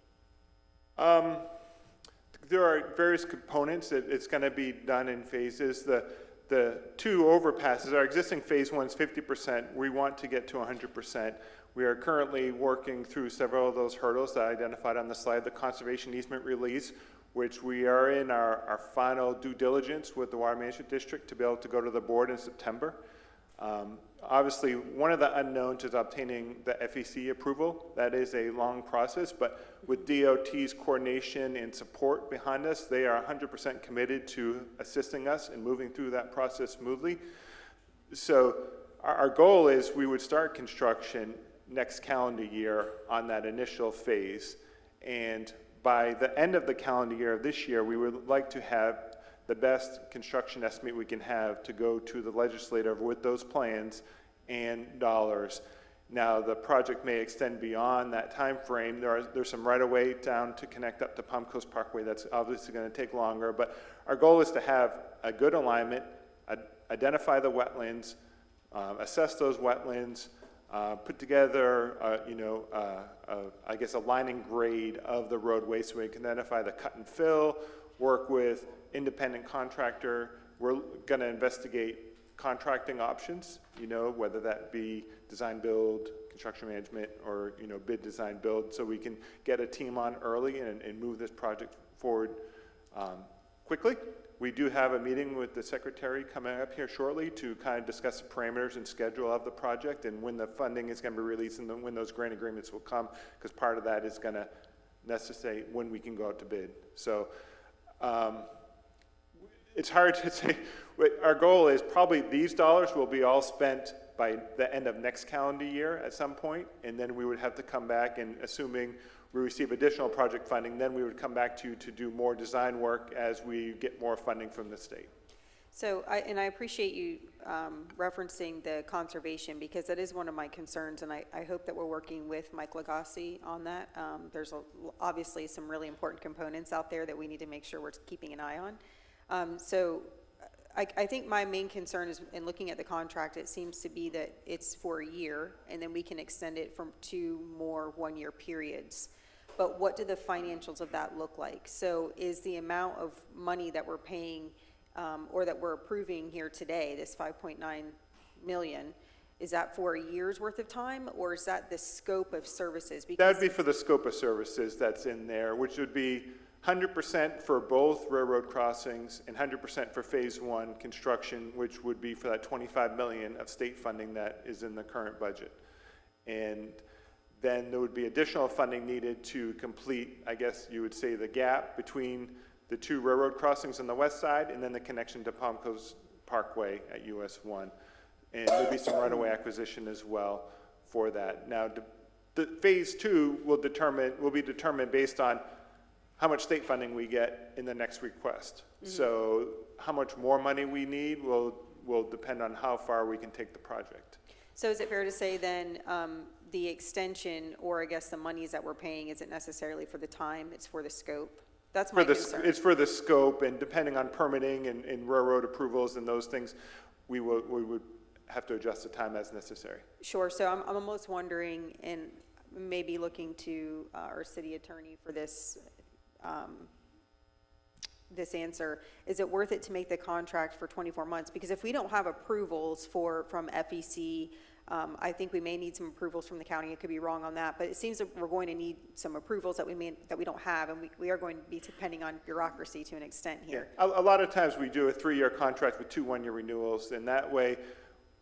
There are various components that it's going to be done in phases. The two overpasses, our existing Phase 1 is 50%. We want to get to 100%. We are currently working through several of those hurdles that I identified on the slide, the conservation easement release, which we are in our final due diligence with the Water Management District to be able to go to the board in September. Obviously, one of the unknowns is obtaining the FEC approval. That is a long process, but with DOT's coordination and support behind us, they are 100% committed to assisting us and moving through that process smoothly. So our goal is we would start construction next calendar year on that initial phase, and by the end of the calendar year of this year, we would like to have the best construction estimate we can have to go to the legislature with those plans and dollars. Now, the project may extend beyond that time frame. There's some right-of-way down to connect up to Palm Coast Parkway that's obviously going to take longer, but our goal is to have a good alignment, identify the wetlands, assess those wetlands, put together, I guess a lining grade of the roadway so we can identify the cut and fill, work with independent contractor. We're going to investigate contracting options, whether that be design build, construction management, or, bid design build, so we can get a team on early and move this project forward quickly. We do have a meeting with the secretary coming up here shortly to kind of discuss the parameters and schedule of the project and when the funding is going to be released and when those grant agreements will come, because part of that is going to necessitate when we can go out to bid. So it's hard to say. Our goal is probably these dollars will be all spent by the end of next calendar year at some point, and then we would have to come back, and assuming we receive additional project funding, then we would come back to you to do more design work as we get more funding from the state. So, I appreciate you referencing the conservation, because that is one of my concerns, and I hope that we're working with Mike Lagasse on that. There's obviously some really important components out there that we need to make sure we're keeping an eye on. So I think my main concern is, in looking at the contract, it seems to be that it's for a year, and then we can extend it from 2 more one-year periods. But what do the financials of that look like? So is the amount of money that we're paying or that we're approving here today, this 5.9 million, is that for a year's worth of time, or is that the scope of services? Because That would be for the scope of services that's in there, which would be 100% for both railroad crossings and 100% for phase 1 construction, which would be for that 25 million of state funding that is in the current budget. And then there would be additional funding needed to complete, I guess you would say, the gap between the 2 railroad crossings on the west side and then the connection to Palm Coast Parkway at US 1. And maybe some right-of-way acquisition as well for that. Now, the phase 2 will be determined based on how much state funding we get in the next request. So how much more money we need will depend on how far we can take the project. So is it fair to say then the extension, or I guess the monies that we're paying, isn't necessarily for the time, it's for the scope? That's my concern. It's for the scope, and depending on permitting and railroad approvals and those things, we would have to adjust the time as necessary. Sure, so I'm almost wondering, and maybe looking to our city attorney for this this answer, is it worth it to make the contract for 24 months? Because if we don't have approvals from FEC, I think we may need some approvals from the county. It could be wrong on that, but it seems that we're going to need some approvals that we don't have, and we are going to be depending on bureaucracy to an extent here. Yeah. A lot of times we do a 3-year contract with 2 one-year renewals, and that way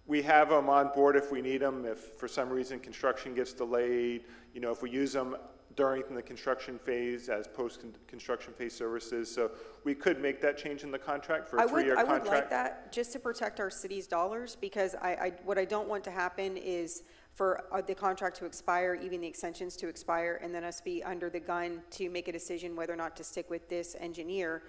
we have them on board if we need them. If for some reason construction gets delayed, if we use them during the construction phase as post-construction phase services. So we could make that change in the contract for a 3-year contract. I would like that, just to protect our city's dollars, because what I don't want to happen is for the contract to expire, even the extensions to expire, and then us be under the gun to make a decision whether or not to stick with this engineer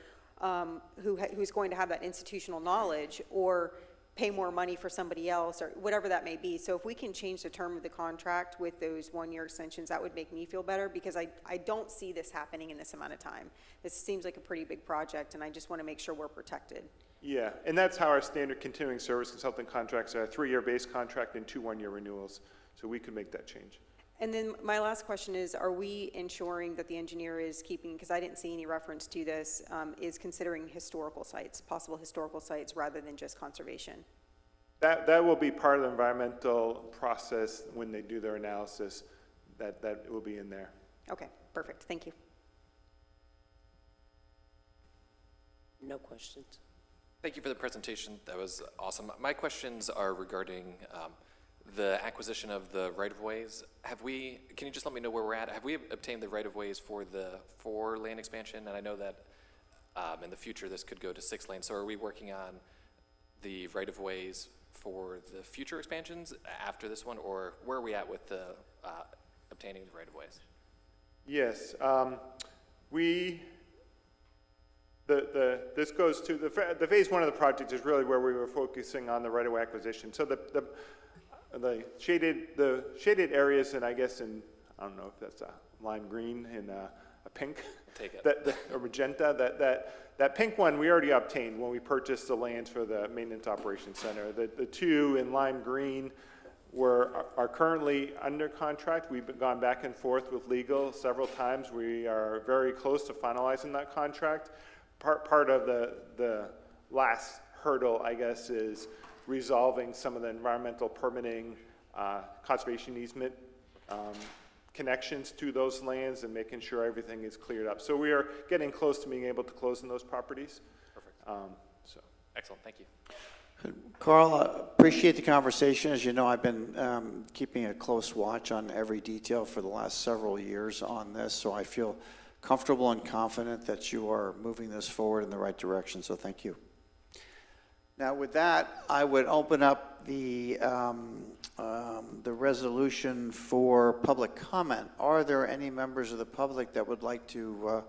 who's going to have that institutional knowledge, or pay more money for somebody else, or whatever that may be. So if we can change the term of the contract with those 1-year extensions, that would make me feel better, because I don't see this happening in this amount of time. This seems like a pretty big project, and I just want to make sure we're protected. Yeah, and that's how our standard continuing service consultant contracts are: a 3-year base contract and 2 one-year renewals. So we could make that change. And then my last question is, are we ensuring that the engineer is keeping, because I didn't see any reference to this, is considering historical sites, possible historical sites, rather than just conservation? That will be part of the environmental process when they do their analysis. That will be in there. Okay, perfect. Thank you. No questions. Thank you for the presentation. That was awesome. My questions are regarding the acquisition of the right-of-ways. Can you just let me know where we're at? Have we obtained the right-of-ways for the 4-lane expansion? And I know that in the future this could go to 6 lanes. So are we working on the right-of-ways for the future expansions after this one, or where are we at with the obtaining the right-of-ways? Yes, this goes to the phase 1 of the project is really where we were focusing on the right-of-way acquisition. So the shaded areas, and I guess I don't know if that's a lime green and a pink, take it. Or magenta, that pink one we already obtained when we purchased the lands for the maintenance operations center. The 2 in lime green are currently under contract. We've gone back and forth with legal several times. We are very close to finalizing that contract. Part of the last hurdle, I guess, is resolving some of the environmental permitting, conservation easement connections to those lands, and making sure everything is cleared up. So we are getting close to being able to close on those properties. Perfect. Excellent. Thank you. Carl, I appreciate the conversation. As you know, I've been keeping a close watch on every detail for the last several years on this, so I feel comfortable and confident that you are moving this forward in the right direction, so thank you. Now, with that, I would open up the resolution for public comment. Are there any members of the public that would like to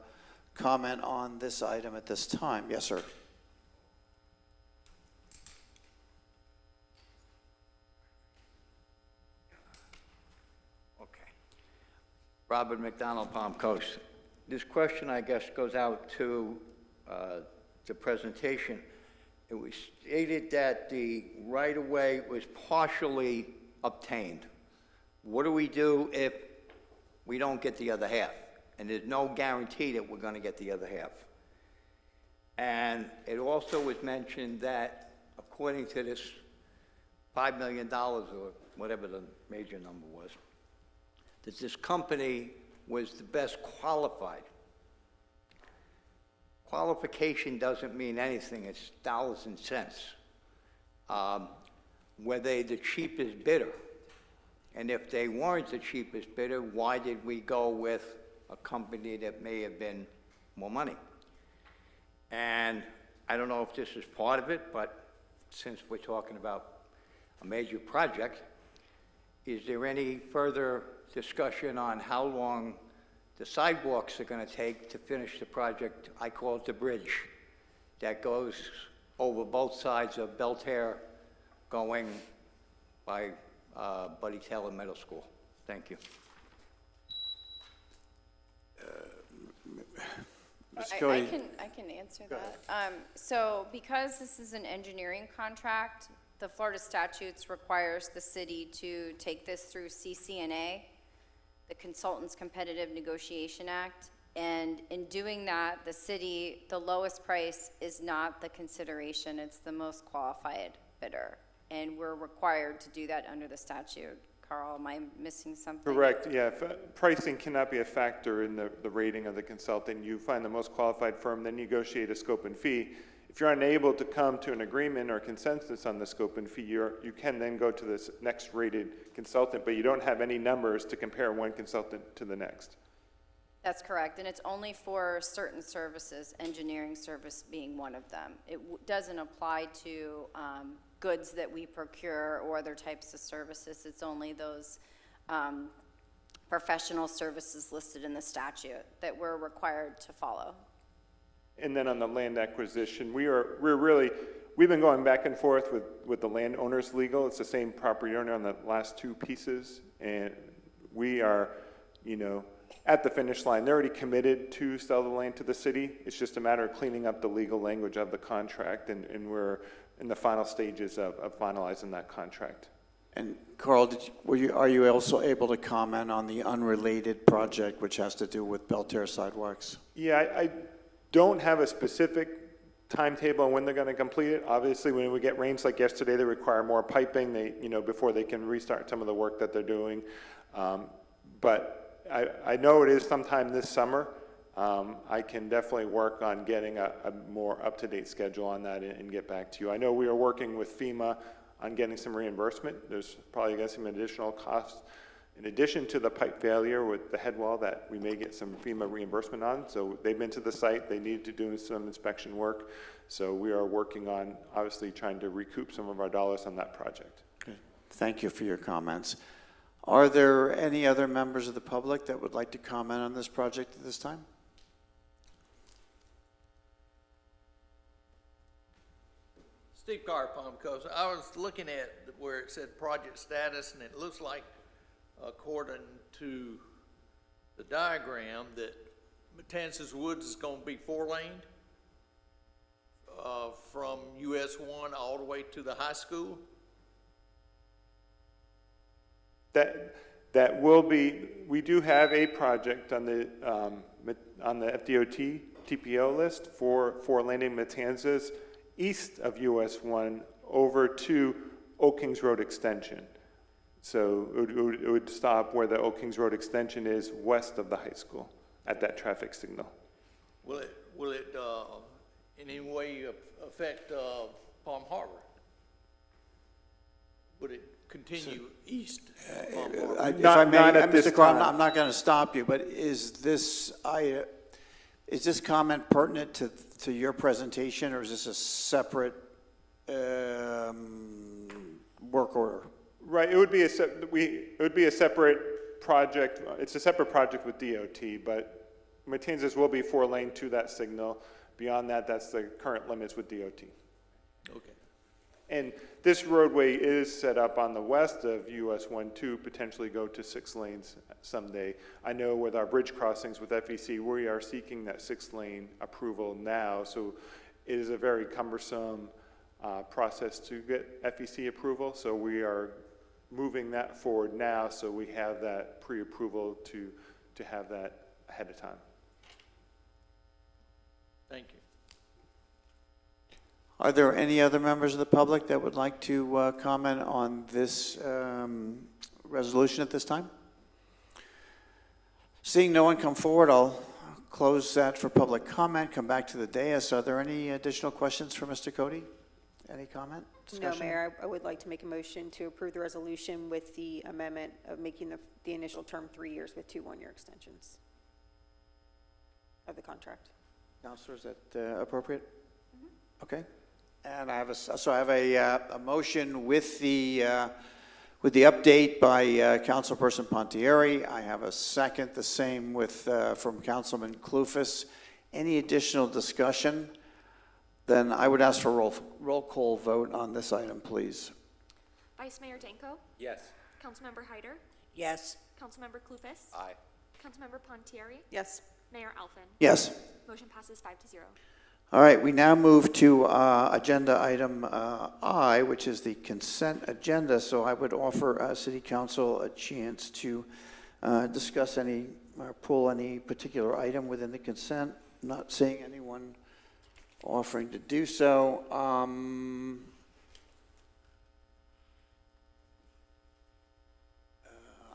comment on this item at this time? Yes, sir. Robert McDonald, Palm Coast. This question, I guess, goes out to the presentation. It was stated that the right-of-way was partially obtained. What do we do if we don't get the other half? And there's no guarantee that we're going to get the other half. And it also was mentioned that, according to this $5 million, or whatever the major number was, that this company was the best qualified. Qualification doesn't mean anything, it's dollars and cents. Were they the cheapest bidder? And if they weren't the cheapest bidder, why did we go with a company that may have been more money? And I don't know if this is part of it, but since we're talking about a major project, is there any further discussion on how long the sidewalks are going to take to finish the project? I call it the bridge that goes over both sides of Belterre going by Buddy Taylor Middle School. Thank you. I can answer that. So because this is an engineering contract, the Florida statutes requires the city to take this through CCNA, the Consultants Competitive Negotiation Act. And in doing that, the city, the lowest price is not the consideration, it's the most qualified bidder. And we're required to do that under the statute. Carl, am I missing something? Correct, yeah. Pricing cannot be a factor in the rating of the consultant. You find the most qualified firm, then negotiate a scope and fee. If you're unable to come to an agreement or consensus on the scope and fee, you can then go to this next rated consultant, but you don't have any numbers to compare one consultant to the next. That's correct, and it's only for certain services, engineering service being one of them. It doesn't apply to goods that we procure or other types of services. It's only those professional services listed in the statute that we're required to follow. And then on the land acquisition, we've been going back and forth with the landowners legal. It's the same property owner on the last two pieces, and we are, at the finish line. They're already committed to sell the land to the city. It's just a matter of cleaning up the legal language of the contract, and we're in the final stages of finalizing that contract. And Carl, are you also able to comment on the unrelated project which has to do with Belterre sidewalks? Yeah, I don't have a specific timetable on when they're going to complete it. Obviously, when we get rains like yesterday, they require more piping. Before they can restart some of the work that they're doing. But I know it is sometime this summer. I can definitely work on getting a more up-to-date schedule on that and get back to you. I know we are working with FEMA on getting some reimbursement. There's probably going to be some additional costs in addition to the pipe failure with the head wall that we may get some FEMA reimbursement on. So they've been to the site. They need to do some inspection work. So we are working on obviously trying to recoup some of our dollars on that project. Okay. Thank you for your comments. Are there any other members of the public that would like to comment on this project at this time? Steve Carr, Palm Coast. I was looking at where it said project status, and it looks like, according to the diagram, that Matanzas Woods is going to be 4-laned from US 1 all the way to the high school. That will be. We do have a project on the FDOT TPO list for landing Matanzas east of US 1 over to Old Kings Road Extension. So it would stop where the Old Kings Road Extension is west of the high school at that traffic signal. Will it in any way affect Palm Harbor? Would it continue east of Palm Harbor? If I may, Mr. Carl, I'm not going to stop you, but is this comment pertinent to your presentation, or is this a separate work order? Right. It would be a separate project. It's a separate project with DOT, but Matanzas will be 4-lane to that signal. Beyond that, that's the current limits with DOT. Okay. And this roadway is set up on the west of US 1 to potentially go to 6 lanes someday. I know with our bridge crossings with FEC, we are seeking that 6-lane approval now, so it is a very cumbersome process to get FEC approval, so we are moving that forward now, so we have that pre-approval to have that ahead of time. Thank you. Are there any other members of the public that would like to comment on this resolution at this time? Seeing no one come forward, I'll close that for public comment, come back to the dais. Are there any additional questions for Mr. Cody? Any comment? Discussion? No, Mayor, I would like to make a motion to approve the resolution with the amendment of making the initial term 3 years with 2 one-year extensions of the contract. Counselor, is that appropriate? Okay. And I have a motion with the update by Councilperson Pontieri. I have a second, the same with from Councilman Clufus. Any additional discussion? Then I would ask for roll call vote on this item, please. Vice Mayor Danko? Yes. Councilmember Hyder? Yes. Councilmember Clufus? Aye. Councilmember Pontieri? Yes. Mayor Alfin? Yes. Motion passes 5-0. All right, we now move to agenda item I, which is the consent agenda. So I would offer City Council a chance to discuss any, or pull any particular item within the consent. Not seeing anyone offering to do so.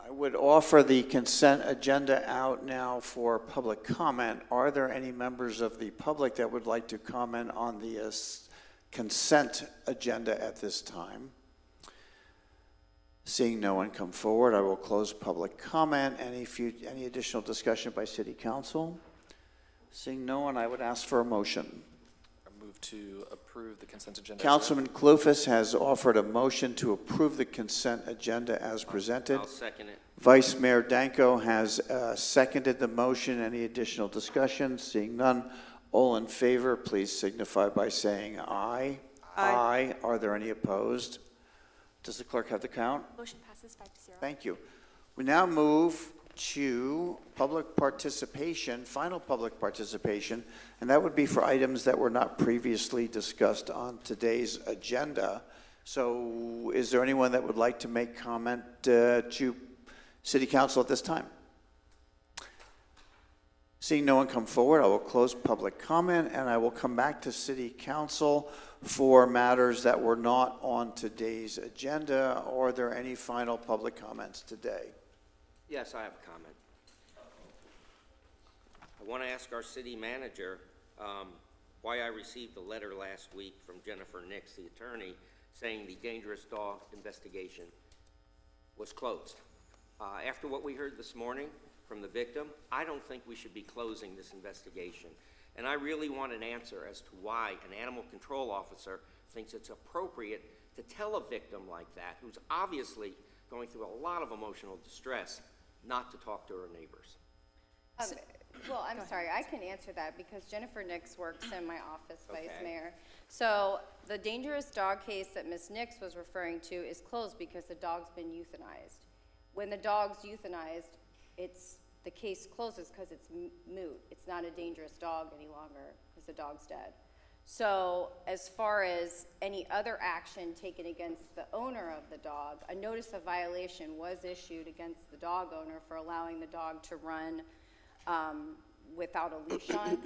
I would offer the consent agenda out now for public comment. Are there any members of the public that would like to comment on the consent agenda at this time? Seeing no one come forward, I will close public comment. Any additional discussion by City Council? Seeing no one, I would ask for a motion. I move to approve the consent agenda. Councilman Clufus has offered a motion to approve the consent agenda as presented. I'll second it. Vice Mayor Danko has seconded the motion. Any additional discussion? Seeing none, all in favor, please signify by saying aye. Aye. Are there any opposed? Does the clerk have the count? Motion passes 5-0. Thank you. We now move to public participation, final public participation, and that would be for items that were not previously discussed on today's agenda. So is there anyone that would like to make comment to City Council at this time? Seeing no one come forward, I will close public comment and I will come back to City Council for matters that were not on today's agenda. Are there any final public comments today? Yes, I have a comment. I want to ask our city manager why I received a letter last week from Jennifer Nix, the attorney, saying the dangerous dog investigation was closed. After what we heard this morning from the victim, I don't think we should be closing this investigation. And I really want an answer as to why an animal control officer thinks it's appropriate to tell a victim like that, who's obviously going through a lot of emotional distress, not to talk to her neighbors. Well, I'm sorry, I can answer that because Jennifer Nix works in my office, Vice Mayor. So the dangerous dog case that Ms. Nix was referring to is closed because the dog's been euthanized. When the dog's euthanized, the case closes because it's moot. It's not a dangerous dog any longer because the dog's dead. So as far as any other action taken against the owner of the dog, a notice of violation was issued against the dog owner for allowing the dog to run without a leash on,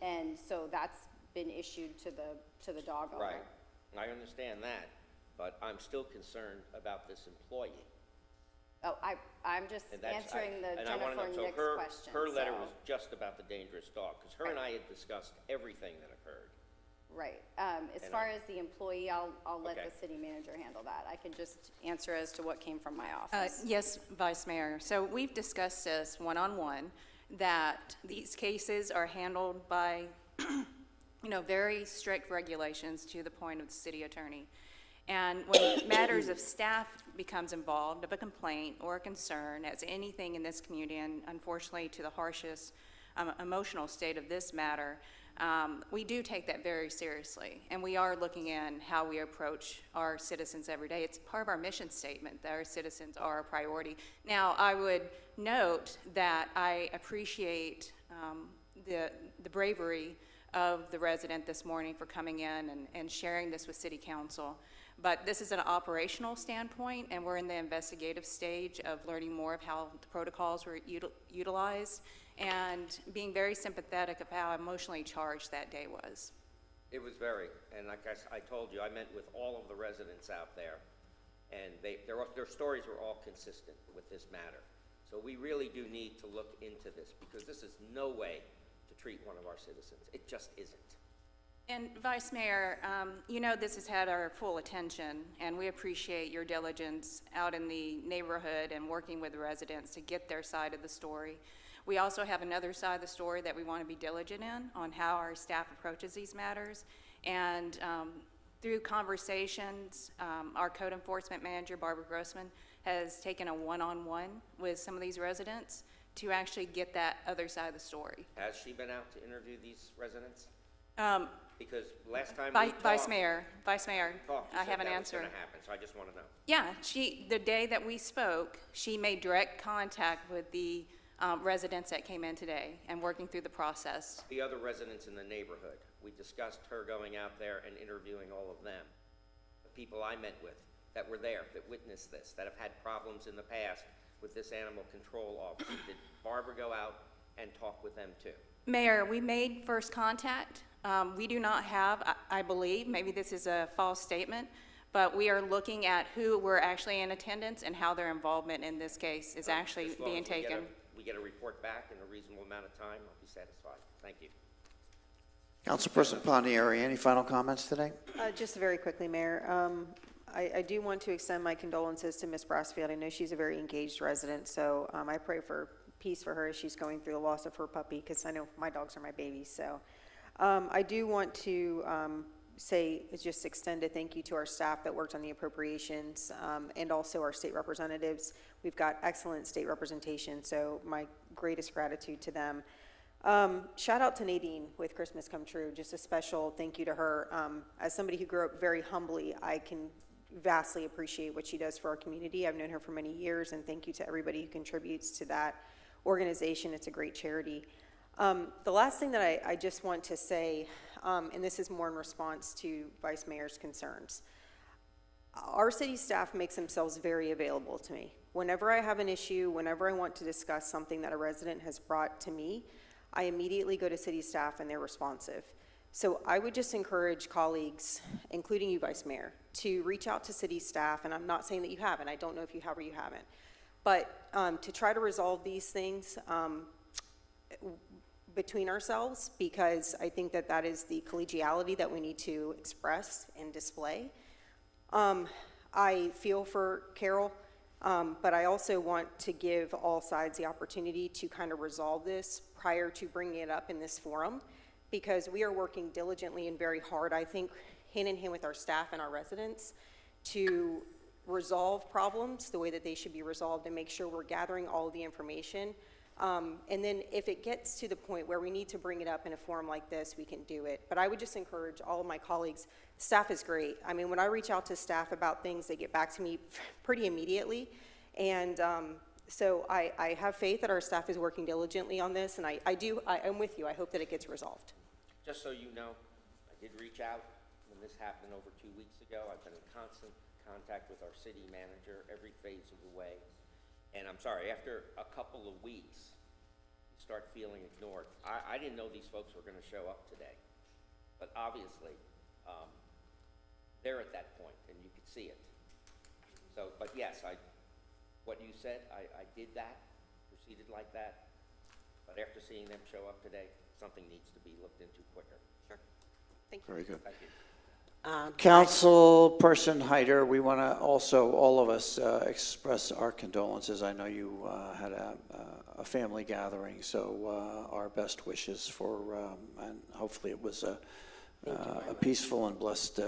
and so that's been issued to the dog owner. Right, I understand that, but I'm still concerned about this employee. Oh, I'm just answering the Jennifer Nix question. Her letter was just about the dangerous dog, because her and I had discussed everything that occurred. Right. As far as the employee, I'll let the city manager handle that. I can just answer as to what came from my office. Yes, Vice Mayor. So we've discussed this one-on-one, that these cases are handled by, very strict regulations to the point of the city attorney. And when matters of staff becomes involved, of a complaint or a concern, as anything in this community, and unfortunately to the harshest emotional state of this matter, We do take that very seriously, and we are looking in how we approach our citizens every day. It's part of our mission statement that our citizens are a priority. Now, I would note that I appreciate the bravery of the resident this morning for coming in and sharing this with City Council. But this is an operational standpoint, and we're in the investigative stage of learning more of how the protocols were utilized and being very sympathetic of how emotionally charged that day was. It was very, and like I told you, I met with all of the residents out there, and their stories were all consistent with this matter. So we really do need to look into this, because this is no way to treat one of our citizens. It just isn't. And Vice Mayor, you know this has had our full attention, and we appreciate your diligence out in the neighborhood and working with the residents to get their side of the story. We also have another side of the story that we want to be diligent in on how our staff approaches these matters. And through conversations, our code enforcement manager, Barbara Grossman, has taken a one-on-one with some of these residents to actually get that other side of the story. Has she been out to interview these residents? Because last time Vice talked, Mayor, you I said have an that was answer. gonna happen, so I just want to know. Yeah, the day that we spoke, she made direct contact with the residents that came in today and working through the process. The other residents in the neighborhood, we discussed her going out there and interviewing all of them. The people I met with that were there, that witnessed this, that have had problems in the past with this animal control officer. Did Barbara go out and talk with them too? Mayor, we made first contact. We do not have, I believe, maybe this is a false statement, but we are looking at who were actually in attendance and how their involvement in this case is actually As long being as we taken. we get a report back in a reasonable amount of time, I'll be satisfied. Thank you. Councilperson Pontieri, any final comments today? Just very quickly, Mayor. I do want to extend my condolences to Ms. Brassfield. I know she's a very engaged resident, so I pray for peace for her as she's going through the loss of her puppy, because I know my dogs are my babies. So I do want to just extend a thank you to our staff that worked on the appropriations, and also our state representatives. We've got excellent state representation, so my greatest gratitude to them. Shout out to Nadine with Christmas Come True. Just a special thank you to her. As somebody who grew up very humbly, I can vastly appreciate what she does for our community. I've known her for many years, and thank you to everybody who contributes to that organization. It's a great charity. The last thing that I just want to say, and this is more in response to Vice Mayor's concerns. Our city staff makes themselves very available to me. Whenever I have an issue, whenever I want to discuss something that a resident has brought to me, I immediately go to city staff and they're responsive. So I would just encourage colleagues, including you, Vice Mayor, to reach out to city staff, and I'm not saying that you haven't, I don't know if you have or you haven't, but to try to resolve these things between ourselves, because I think that that is the collegiality that we need to express and display. I feel for Carol, but I also want to give all sides the opportunity to kind of resolve this prior to bringing it up in this forum, because we are working diligently and very hard, I think, hand in hand with our staff and our residents to resolve problems the way that they should be resolved and make sure we're gathering all of the information. And then if it gets to the point where we need to bring it up in a forum like this, we can do it. But I would just encourage all of my colleagues, staff is great. I mean, when I reach out to staff about things, they get back to me pretty immediately. And so I have faith that our staff is working diligently on this, and I'm with you. I hope that it gets resolved. Just so you know, I did reach out when this happened over 2 weeks ago. I've been in constant contact with our city manager every phase of the way. And I'm sorry, after a couple of weeks, you start feeling ignored. I didn't know these folks were going to show up today. But obviously, they're at that point, and you could see it. So, but yes, what you said, I did that, proceeded like that. But after seeing them show up today, something needs to be looked into quicker. Sure. Thank you. Very good. Thank you. Councilperson Hyder, we want to also, all of us, express our condolences. I know you had a family gathering, so our best wishes for, and hopefully it was a peaceful and blessed,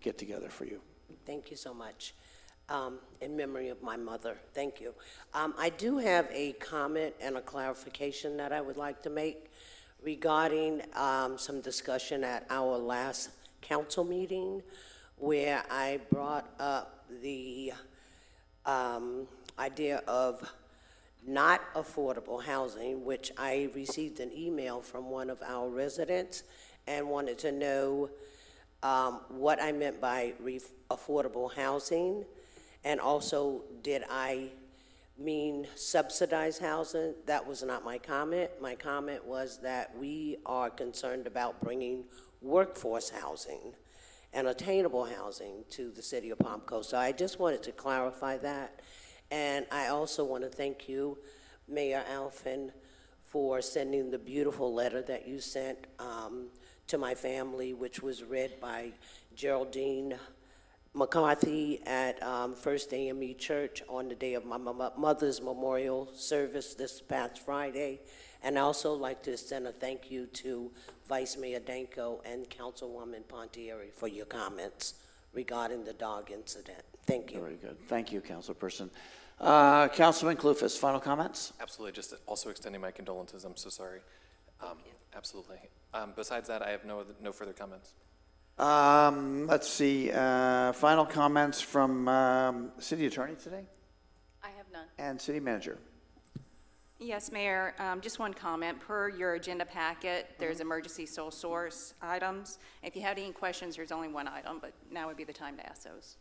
get together for you. Thank you so much. In memory of my mother, thank you. I do have a comment and a clarification that I would like to make regarding some discussion at our last council meeting where I brought up the idea of not affordable housing, which I received an email from one of our residents and wanted to know what I meant by affordable housing, and also did I mean subsidized housing. That was not my comment. My comment was that we are concerned about bringing workforce housing and attainable housing to the city of Palm Coast. So I just wanted to clarify that. And I also want to thank you, Mayor Alphen, for sending the beautiful letter that you sent to my family, which was read by Geraldine McCarthy at First AME Church on the day of my mother's memorial service this past Friday. And I also like to send a thank you to Vice Mayor Danko and Councilwoman Pontieri for your comments regarding the dog incident. Thank you. Very good. Thank you, Councilperson. Councilman Clufus, final comments? Absolutely, just also extending my condolences. I'm so sorry. Absolutely. Besides that, I have no further comments. Let's see, final comments from City Attorney today I have none. and City Manager. Yes, Mayor, just one comment. Per your agenda packet, there's emergency sole source items. If you had any questions, there's only one item, but now would be the time to ask those.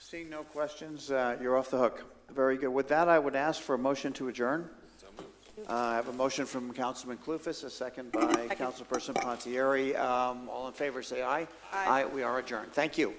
Seeing no questions, you're off the hook. Very good. With that, I would ask for a motion to adjourn. I have a motion from Councilman Clufus, a second by Councilperson Pontieri. All in favor, say aye. Aye. We are adjourned. Thank you.